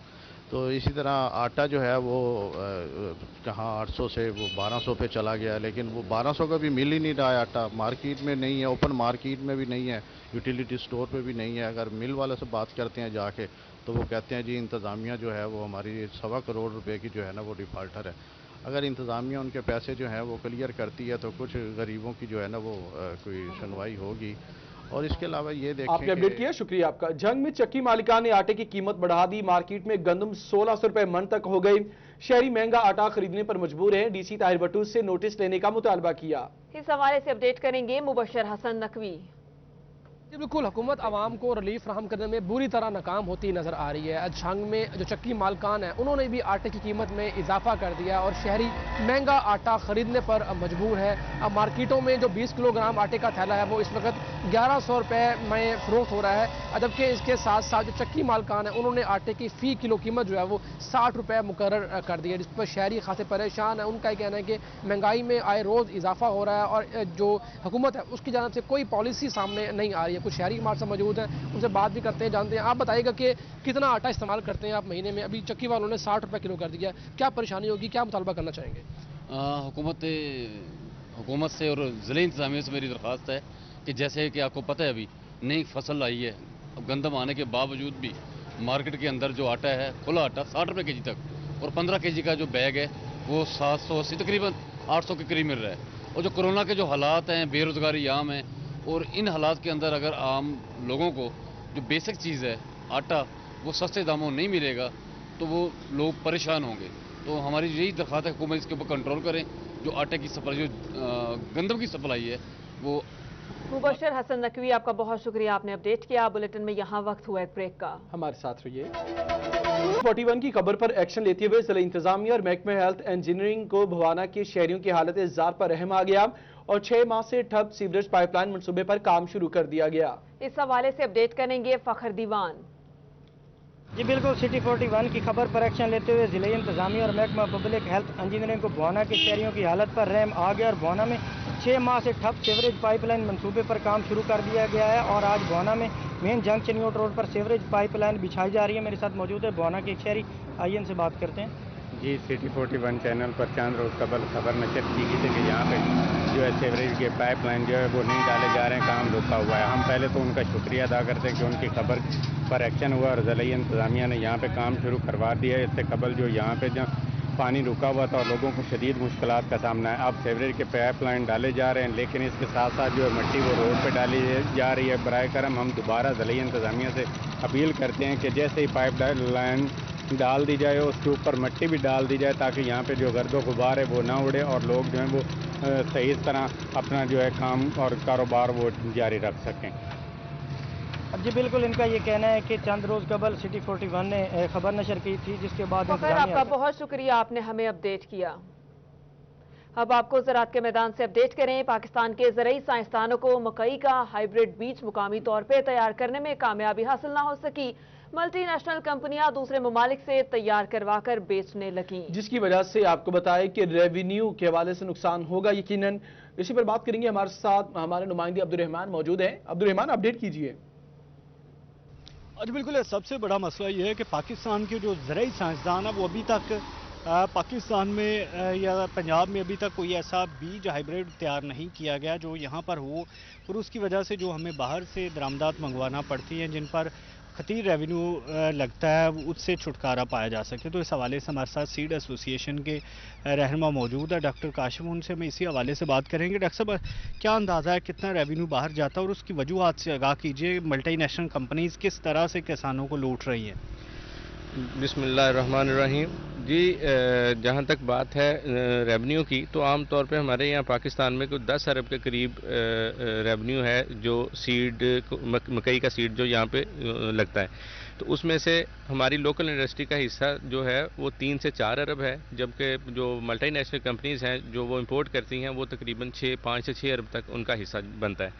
तो इसी तरह आटा जो है वो कहाँ 800 से वो 1200 पे चला गया, लेकिन वो 1200 का भी मिल ही नहीं रहा है। आटा मार्केट में नहीं है, ओपन मार्केट में भी नहीं है, यूटिलिटी स्टोर पे भी नहीं है। अगर मिल वाले से बात करते हैं जाके तो वो कहते हैं जी इंतज़ामिया जो है वो हमारी 1.25 करोड़ रुपए की जो है ना वो डिफ़ाल्टर है। अगर इंतज़ामिया उनके पैसे जो हैं वो क्लियर करती है तो कुछ गरीबों की जो है ना वो कोई सुनवाई होगी। और इसके अलावा ये देखें, आपने अपडेट किया, शुक्रिया आपका। जंग में चक्की मालिकान ने आटे की कीमत बढ़ा दी। मार्केट में गंदम 1600 रुपए मन तक हो गई। शहरी महंगा आटा खरीदने पर मजबूर है। डीसी ताहिर भट्टू से नोटिस लेने का मुतालबा किया। इस हवाले से अपडेट करेंगे मुबशर हसन नकवी। बिल्कुल, हुकूमत आवाम को रिलीफ फराहम करने में बुरी तरह नाकाम होती नजर आ रही है। झंग में जो चक्की मालकान है उन्होंने भी आटे की कीमत में इजाफा कर दिया और शहरी महंगा आटा खरीदने पर मजबूर है। अब मार्केटों में जो 20 किलोग्राम आटे का थैला है वो इस वक्त 1100 रुपए में फरोख्त हो रहा है, जबकि इसके साथ साथ जो चक्की मालकान है उन्होंने आटे की फी किलो कीमत जो है वो 60 रुपए मुकर्रर कर दी है, जिस पर शहरी खासे परेशान है। उनका कहना है कि महंगाई में आए रोज़ इजाफा हो रहा है और जो हुकूमत है उसकी जानब से कोई पॉलिसी सामने नहीं आ रही है। कुछ शहरी हमारे साथ मौजूद हैं, उनसे बात भी करते हैं, जानते हैं। आप बताइएगा कि कितना आटा इस्तेमाल करते हैं आप महीने में? अभी चक्की वालों ने 60 रुपए किलो कर दिया, क्या परेशानी होगी, क्या मुतालबा करना चाहेंगे? हुकूमत से और ज़िले इंतज़ामिया से मेरी दरख्वास्त है कि जैसे कि आपको पता है अभी नई फसल आई है, अब गंदम आने के बावजूद भी मार्केट के अंदर जो आटा है खुला आटा 60 रुपये के जी तक और 15 के जी का जो बैग है वो 780 तकरीबन 800 के करीब मिल रहा है। और जो कोरोना के जो हालात हैं, बेरोज़गारी आम है और इन हालात के अंदर अगर आम लोगों को जो बेसिक चीज़ है आटा वो सस्ते दामों में नहीं मिलेगा तो वो लोग परेशान होंगे। तो हमारी यही दरख्वास्त है हुकूमत इसके ऊपर कंट्रोल करें। जो आटे की सप्लाई, जो गंदम की सप्लाई है वो। मुबशर हसन नकवी, आपका बहुत शुक्रिया, आपने अपडेट किया। बुलेटिन में यहाँ वक्त हुआ एक ब्रेक का, हमारे साथ रहिए। 41 की खबर पर एक्शन लेते हुए जिला इंतजामिया और महकमे हेल्थ इंजीनियरिंग को भवाना के शहरियों की हालत जार पर रहम आ गया और 6 माह से ठप सीवरेज पाइपलाइन मंसूबे पर काम शुरू कर दिया गया। इस हवाले से अपडेट करेंगे फखर दीवान। जी बिल्कुल, सिटी 41 की खबर पर एक्शन लेते हुए जिले इंतजामिया और महकमा पब्लिक हेल्थ इंजीनियरिंग को भवाना के शहरियों की हालत पर रहम आ गया और भवाना में 6 माह से ठप सीवरेज पाइपलाइन मंसूबे पर काम शुरू कर दिया गया है और आज भवाना में मेन जंक्शन रोड पर सीवरेज पाइपलाइन बिछाई जा रही है। मेरे साथ मौजूद है भवाना के एक शहरी, आइए इनसे बात करते हैं। जी, सिटी 41 चैनल पर चंद रोज़ कबल खबर नशर की गई थी कि यहाँ पे जो है सीवरेज के पाइपलाइन जो है वो नहीं डाले जा रहे हैं, काम रुका हुआ है। हम पहले तो उनका शुक्रिया अदा करते हैं कि उनकी खबर पर एक्शन हुआ और ज़िला इंतज़ामिया ने यहाँ पे काम शुरू करवा दिया है। इससे कबल जो यहाँ पे जब पानी रुका हुआ था और लोगों को शदीद मुश्किलात का सामना है, अब सीवरेज के पाइपलाइन डाले जा रहे हैं, लेकिन इसके साथ साथ जो है मिट्टी वो रोड पे डाली जा रही है। बराए करम हम दोबारा ज़िला इंतज़ामिया से अपील करते हैं कि जैसे ही पाइप लाइन डाल दी जाए उसके ऊपर मिट्टी भी डाल दी जाए ताकि यहाँ पे जो गर्दो गुबार है वो ना उड़े और लोग जो है वो सही तरह अपना जो है काम और कारोबार वो जारी रख सकें। जी बिल्कुल, इनका ये कहना है कि चंद रोज कबल सिटी 41 ने खबर नशर की थी जिसके बाद आपका बहुत शुक्रिया, आपने हमें अपडेट किया। अब आपको ज़राअत के मैदान से अपडेट करें। पाकिस्तान के ज़रई साइंसदानों को मकई का हाइब्रिड बीज मुकामी तौर पर तैयार करने में कामयाबी हासिल ना हो सकी। मल्टी नेशनल कंपनियां दूसरे ममालिक से तैयार करवा कर बेचने लगी, जिसकी वजह से आपको बताएं कि रेवेन्यू के हवाले से नुकसान होगा यकीनन। इसी पर बात करेंगे, हमारे साथ हमारे नुमाइंदे अब्दुल रहमान मौजूद हैं। अब्दुल रहमान, अपडेट कीजिए। जी बिल्कुल, सबसे बड़ा मसला ये है कि पाकिस्तान के जो ज़रई साइंसदान है वो अभी तक पाकिस्तान में या पंजाब में अभी तक कोई ऐसा बीज हाइब्रिड तैयार नहीं किया गया जो यहाँ पर हो, और उसकी वजह से जो हमें बाहर से दरामदात मंगवाना पड़ती हैं जिन पर खतीर रेवेन्यू लगता है, उससे छुटकारा पाया जा सके। तो इस हवाले से हमारे साथ सीड एसोसिएशन के रहनुमा मौजूद है डॉक्टर काशिम, उनसे हम इसी हवाले से बात करेंगे। डॉक्टर साहब, क्या अंदाज़ा है कितना रेवेन्यू बाहर जाता है और उसकी वजूहात से आगाह कीजिए। मल्टी नेशनल कंपनीज़ किस तरह से किसानों को लूट रही हैं? बिस्मिल्लाहिर्रहमानिर्रहीम। जी, जहाँ तक बात है रेवेन्यू की, तो आम तौर पे हमारे यहाँ पाकिस्तान में कुछ 10 अरब के करीब रेवेन्यू है जो सीड मकई का सीड जो यहाँ पे लगता है। तो उसमें से हमारी लोकल इंडस्ट्री का हिस्सा जो है वो 3 से 4 अरब है, जबकि जो मल्टी नेशनल कंपनीज़ हैं जो वो इंपोर्ट करती हैं वो तकरीबन 5 से 6 अरब तक उनका हिस्सा बनता है।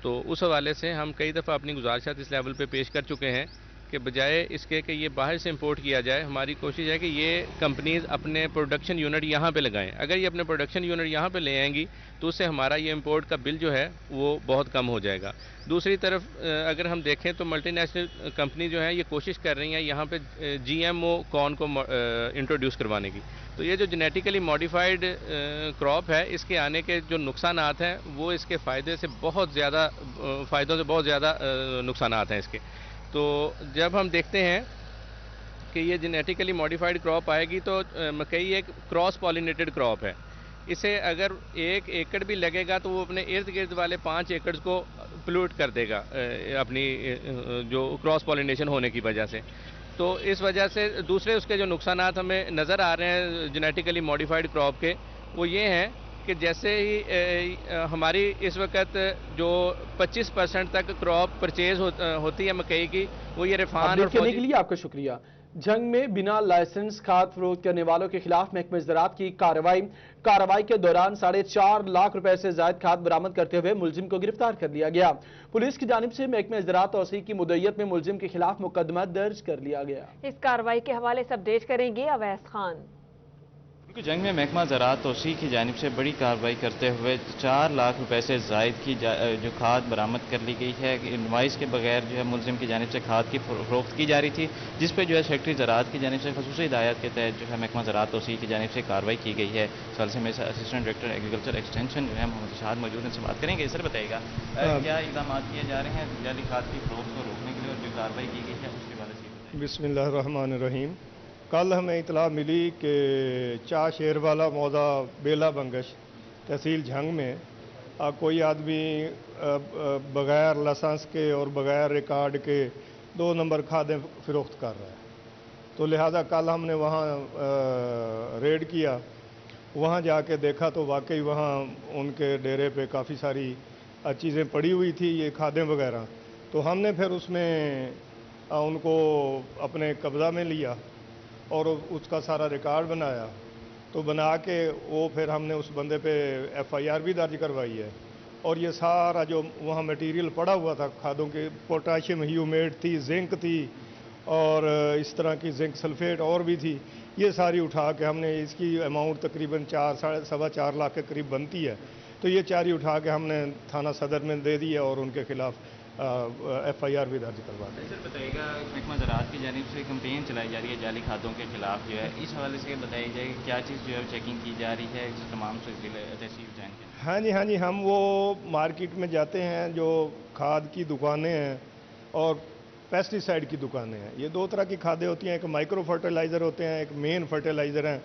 तो उस हवाले से हम कई दफ़ा अपनी गुजारिशात इस लेवल पे पेश कर चुके हैं कि बजाय इसके कि ये बाहर से इंपोर्ट किया जाए, हमारी कोशिश है कि ये कंपनीज़ अपने प्रोडक्शन यूनिट यहाँ पे लगाएं। अगर ये अपने प्रोडक्शन यूनिट यहाँ पे ले आएंगी तो उससे हमारा ये इंपोर्ट का बिल जो है वो बहुत कम हो जाएगा। दूसरी तरफ अगर हम देखें तो मल्टी नेशनल कंपनी जो है ये कोशिश कर रही हैं यहाँ पे GMO कॉर्न को इंट्रोड्यूस करवाने की। तो ये जो जेनेटिकली मॉडिफाइड क्रॉप है, इसके आने के जो नुकसानात हैं वो इसके फ़ायदों से बहुत ज़्यादा नुकसानात हैं इसके। तो जब हम देखते हैं कि ये जेनेटिकली मॉडिफाइड क्रॉप आएगी तो मकई एक क्रॉस पॉलिनेटेड क्रॉप है। इसे अगर 1 एकड़ भी लगेगा तो वो अपने इर्द गिर्द वाले 5 एकड़ को पोल्यूट कर देगा अपनी जो क्रॉस पॉलिनेशन होने की वजह से। तो इस वजह से दूसरे उसके जो नुकसानात हमें नज़र आ रहे हैं जेनेटिकली मॉडिफाइड क्रॉप के, वो ये हैं कि जैसे ही हमारी इस वक्त जो 25% तक क्रॉप परचेज होती है मकई की, वो ये रिफान और करने के लिए आपका शुक्रिया। जंग में बिना लाइसेंस खाद फरोख्त करने वालों के खिलाफ महकमे ज़राअत की कार्रवाई के दौरान 4.5 लाख रुपए से ज्यादा खाद बरामद करते हुए मुलजिम को गिरफ्तार कर लिया गया। पुलिस की जानिब से महकमे ज़राअत तौसीक की मुद्दत में मुलजिम के खिलाफ मुकदमा दर्ज कर लिया गया। इस कार्रवाई के हवाले से अपडेट करेंगे अवैस खान। जंग में महकमा ज़राअत तौसीक की जानिब से बड़ी कार्रवाई करते हुए 4 लाख रुपए से ज़ायद की जो खाद बरामद कर ली गई है। इनवाइस के बगैर जो है मुलजिम की जानिब से खाद की फरोख्त की जा रही थी, जिस पर जो है सेक्रेटरी ज़राअत की जानिब से खसूसी हिदायत के तहत जो है महकमा ज़राअत तौसीक की जानिब से कार्रवाई की गई है। साल से मेरे असिस्टेंट डायरेक्टर एग्रीकल्चर एक्सटेंशन जो है मोहम्मद इरशाद मौजूद हैं, से बात करेंगे। सर बताइएगा क्या इक़दाम किए जा रहे हैं जाली खाद की फरोख्त को रोकने के लिए और जो कार्रवाई की गई है उसके बारे में? बिस्मिल्लाहिर्रहमानिर्रहीम। कल हमें इतला मिली कि चा शेरवाला मौदा बेला बंगश तहसील झंग में कोई आदमी बगैर लाइसेंस के और बगैर रिकॉर्ड के 2 नंबर खादें फ़रोख्त कर रहा है। तो लिहाजा कल हमने वहाँ रेड किया, वहाँ जाके देखा तो वाकई वहाँ उनके डेरे पे काफ़ी सारी चीज़ें पड़ी हुई थी, ये खादें वगैरह। तो हमने फिर उसमें उनको अपने कब्ज़ा में लिया और उसका सारा रिकॉर्ड बनाया। तो बना के वो फिर हमने उस बंदे पे FIR भी दर्ज करवाई है। और ये सारा जो वहाँ मटेरियल पड़ा हुआ था खादों के, पोटाशियम ह्यूमेट थी, जिंक थी और इस तरह की जिंक सल्फेट और भी थी, ये सारी उठा के हमने, इसकी अमाउंट तकरीबन 4-4.25 लाख के करीब बनती है। तो ये चारी उठा के हमने थाना सदर में दे दी है और उनके खिलाफ FIR भी दर्ज करवा दी। सर बताइएगा, महकमा ज़राअत की जानिब से कंपेन चलाई जा रही है जाली खादों के खिलाफ जो है, इस हवाले से बताई जाए क्या चीज़ जो है चेकिंग की जा रही है इस तमाम तहसील जैन के? हाँ जी, हम वो मार्केट में जाते हैं, जो खाद की दुकानें हैं और पेस्टिसाइड की दुकानें हैं। ये 2 तरह की खादें होती हैं, एक माइक्रो फर्टिलाइज़र होते हैं, एक मेन फर्टिलाइज़र हैं।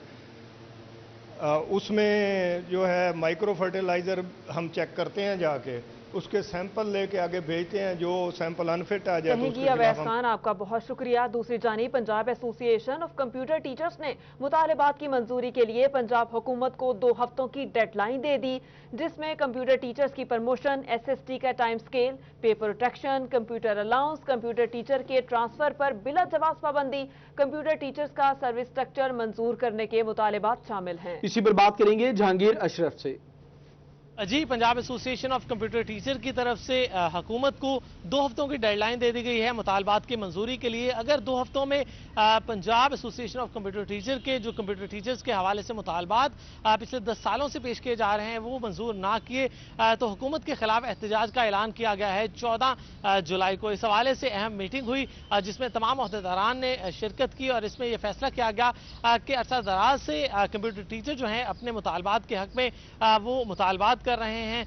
उसमें जो है माइक्रो फर्टिलाइज़र हम चेक करते हैं जाके, उसके सैंपल लेके आगे भेजते हैं, जो सैंपल अनफिट आ जाए तो अवैस खान, आपका बहुत शुक्रिया। दूसरी जानिब Punjab association of computer teachers ने मुतालबात की मंजूरी के लिए पंजाब हुकूमत को 2 हफ्तों की डेडलाइन दे दी, जिसमें कंप्यूटर टीचर्स की प्रमोशन, SST का टाइम स्केल, पे protection, computer allowance, computer teacher के ट्रांसफर पर बिला जवाब पाबंदी, कंप्यूटर टीचर्स का सर्विस स्ट्रक्चर मंजूर करने के मुतालबात शामिल हैं। इसी पर बात करेंगे जहांगीर अशरफ से। जी, Punjab association of computer teacher की तरफ से हुकूमत को 2 हफ्तों की डेडलाइन दे दी गई है मुतालबात की मंजूरी के लिए। अगर 2 हफ्तों में Punjab association of computer teacher के जो कंप्यूटर टीचर्स के हवाले से मुतालबात पिछले 10 सालों से पेश किए जा रहे हैं वो मंजूर ना किए तो हुकूमत के खिलाफ एहतजाज का ऐलान किया गया है 14 जुलाई को। इस हवाले से अहम मीटिंग हुई जिसमें तमाम अहदेदारान ने शिरकत की और इसमें यह फैसला किया गया कि अरसा दराज से कंप्यूटर टीचर जो हैं अपने मुतालबात के हक में वो मुतालबात कर रहे हैं,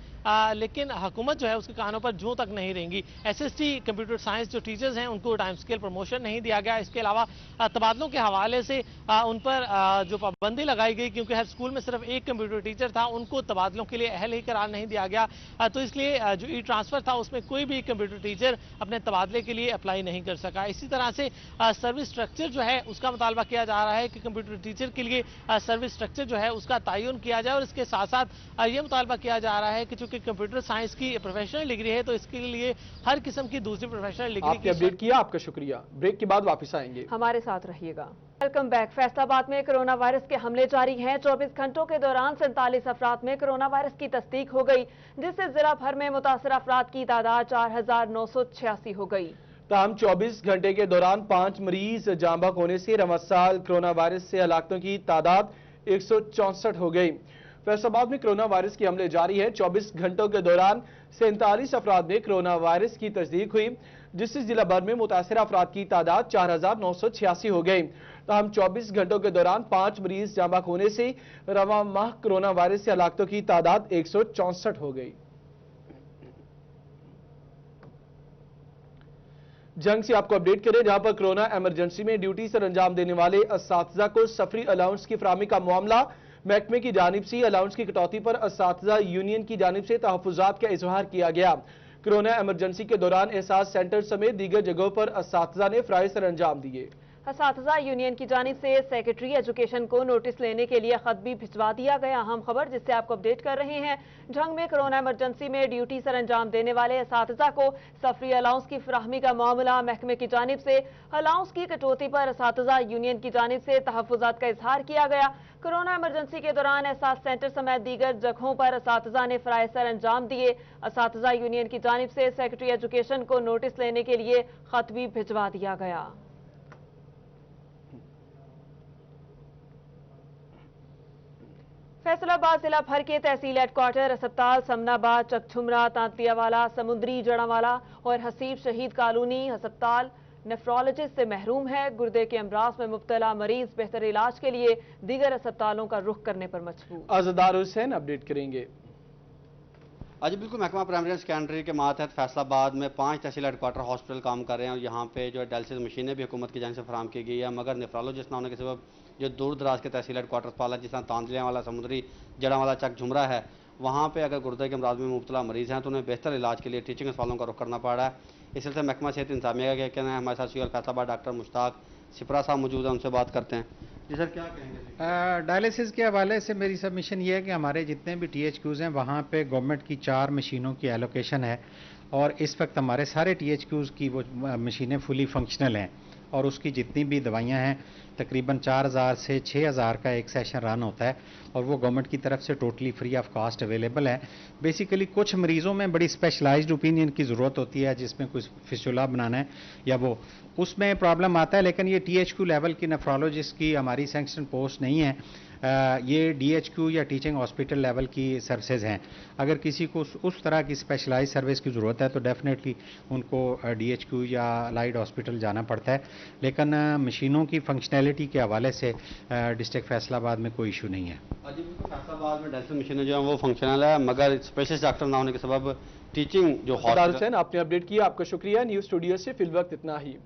लेकिन हुकूमत जो है उसके कानों पर जूं तक नहीं रहेंगी। SST कंप्यूटर साइंस जो टीचर्स हैं उनको टाइम स्केल प्रमोशन नहीं दिया गया। इसके अलावा तबादलों के हवाले से उन पर जो पाबंदी लगाई गई, क्योंकि हर स्कूल में सिर्फ एक कंप्यूटर टीचर था, उनको तबादलों के लिए अहल ही करार नहीं दिया गया। तो इसलिए जो ट्रांसफर था उसमें कोई भी कंप्यूटर टीचर अपने तबादले के लिए अप्लाई नहीं कर सका। इसी तरह से सर्विस स्ट्रक्चर जो है उसका मुतालबा किया जा रहा है कि कंप्यूटर टीचर के लिए सर्विस स्ट्रक्चर जो है उसका तयन किया जाए और इसके साथ साथ ये मुतालबा किया जा रहा है कि चूंकि कंप्यूटर साइंस की प्रोफेशनल डिग्री है तो इसके लिए हर किस्म की दूसरी प्रोफेशनल डिग्री की अपडेट किया, आपका शुक्रिया। ब्रेक के बाद वापस आएंगे, हमारे साथ रहिएगा। Welcome back. फैसलाबाद में कोरोना वायरस के हमले जारी हैं। 24 घंटों के दौरान 47 अफराद में कोरोना वायरस की तस्दीक हो गई, जिससे जिला भर में मुतासर अफराद की तादाद 4986 हो गई। ताहम 24 घंटे के दौरान 5 मरीज जाँ बहक होने से रमसाल कोरोना वायरस से हलाकतों की तादाद 164 हो गई। फैसलाबाद में कोरोना वायरस के हमले जारी है। 24 घंटों के दौरान 47 अफराद में कोरोना वायरस की तस्दीक हुई, जिससे जिला भर में मुतासर अफराद की तादाद 4986 हो गई। ताहम 24 घंटों के दौरान 5 मरीज जाँ बहक होने से रवा माह कोरोना वायरस से हलाकतों की तादाद 164 हो गई। जंग से आपको अपडेट करें, जहां पर कोरोना इमरजेंसी में ड्यूटी सर अंजाम देने वाले असातिज़ा को सफरी अलाउंस की फराहमी का मामला महकमे की जानिब से अलाउंस की कटौती पर असातिज़ा यूनियन की जानिब से तहफ़्फ़ुज़ात का इजहार किया गया। कोरोना इमरजेंसी के दौरान एहसास सेंटर समेत दीगर जगहों पर असातिज़ा ने फ़राइज़ सर अंजाम दिए। असातिज़ा यूनियन की जानिब से सेक्रेटरी एजुकेशन को नोटिस लेने के लिए खत भी भिजवा दिया गया। अहम खबर जिससे आपको अपडेट कर रहे हैं, जंग में कोरोना इमरजेंसी में ड्यूटी सर अंजाम देने वाले असातिज़ा को सफरी अलाउंस की फराहमी का मामला महकमे की जानिब से अलाउंस की कटौती पर असातिज़ा यूनियन की जानिब से तहफ़्फ़ुज़ात का इजहार किया गया। कोरोना इमरजेंसी के दौरान एहसास सेंटर समेत दीगर जगहों पर असातिज़ा ने फ़राइज़ सर अंजाम दिए। असातिज़ा यूनियन की जानिब से सेक्रेटरी एजुकेशन को नोटिस लेने के लिए खत भी भिजवा दिया गया। फैसलाबाद जिला भर के तहसील हेडक्वार्टर, अस्पताल समनाबाद, चकझुमरा, तांतियावाला, समुद्री, जड़ावाला और हसीब शहीद कॉलोनी अस्पताल नेफ्रोलॉजिस्ट से महरूम है। गुर्दे के अमराज में मुब्तला मरीज बेहतर इलाज के लिए दीगर अस्पतालों का रुख करने पर मजबूर। आज़ादार हुसैन अपडेट करेंगे। आज बिल्कुल महकमा प्राइमरी एंड सेकेंडरी के मातहत फैसलाबाद में 5 तहसील हेडक्वार्टर हॉस्पिटल काम कर रहे हैं और यहाँ पे जो डायलिसिस मशीनें भी हुकूमत की जानिब से फराहम की गई है, मगर नेफ्रोलॉजिस्ट ना होने के सबब जो दूर दराज के तहसील हेडक्वार्टर पाला जिस तरह तांदलियाँ वाला, समुद्री, जड़ावाला, चक झुमरा है, वहाँ पे अगर गुर्दे के अमराज में मुब्तला मरीज़ हैं तो उन्हें बेहतर इलाज के लिए टीचिंग अस्पतालों का रुख करना पड़ रहा है। इस सिलसिले में महकमा सेहत इंतजामिया का कहना है। हमारे साथ सीओ फैसलाबाद डॉक्टर मुश्ताक सिपरा साहब मौजूद हैं, उनसे बात करते हैं। जी सर, क्या कहेंगे? डायलिसिस के हवाले से मेरी सबमिशन ये है कि हमारे जितने भी THQs हैं वहाँ पे गवर्नमेंट की 4 मशीनों की एलोकेशन है और इस वक्त हमारे सारे THQs की वो मशीनें फुली फंक्शनल हैं और उसकी जितनी भी दवाइयाँ हैं तकरीबन 4000 से 6000 का एक सेशन रन होता है और वो गवर्नमेंट की तरफ से totally free of cost available है। बेसिकली कुछ मरीज़ों में बड़ी स्पेशलाइज्ड ओपिनियन की ज़रूरत होती है जिसमें कुछ फिस्टुला बनाना है या वो उसमें प्रॉब्लम आता है, लेकिन ये THQ लेवल की नेफ्रोलॉजिस्ट की हमारी सैंक्शन पोस्ट नहीं है। ये DHQ या टीचिंग हॉस्पिटल लेवल की सर्विसेज हैं। अगर किसी को उस तरह की स्पेशलाइज सर्विस की ज़रूरत है तो डेफिनेटली उनको DHQ या लाइट हॉस्पिटल जाना पड़ता है, लेकिन मशीनों की फंक्शनैलिटी के हवाले से डिस्ट्रिक्ट फैसलाबाद में कोई इशू नहीं है। फैसलाबाद में डायलिसिस मशीनें जो हैं वो फंक्शनल है, मगर स्पेशलिस्ट डॉक्टर ना होने के सबब टीचिंग जो हॉस्पिटल। आपने अपडेट किया, आपका शुक्रिया। न्यूज़ स्टूडियो से फिल वक्त इतना ही।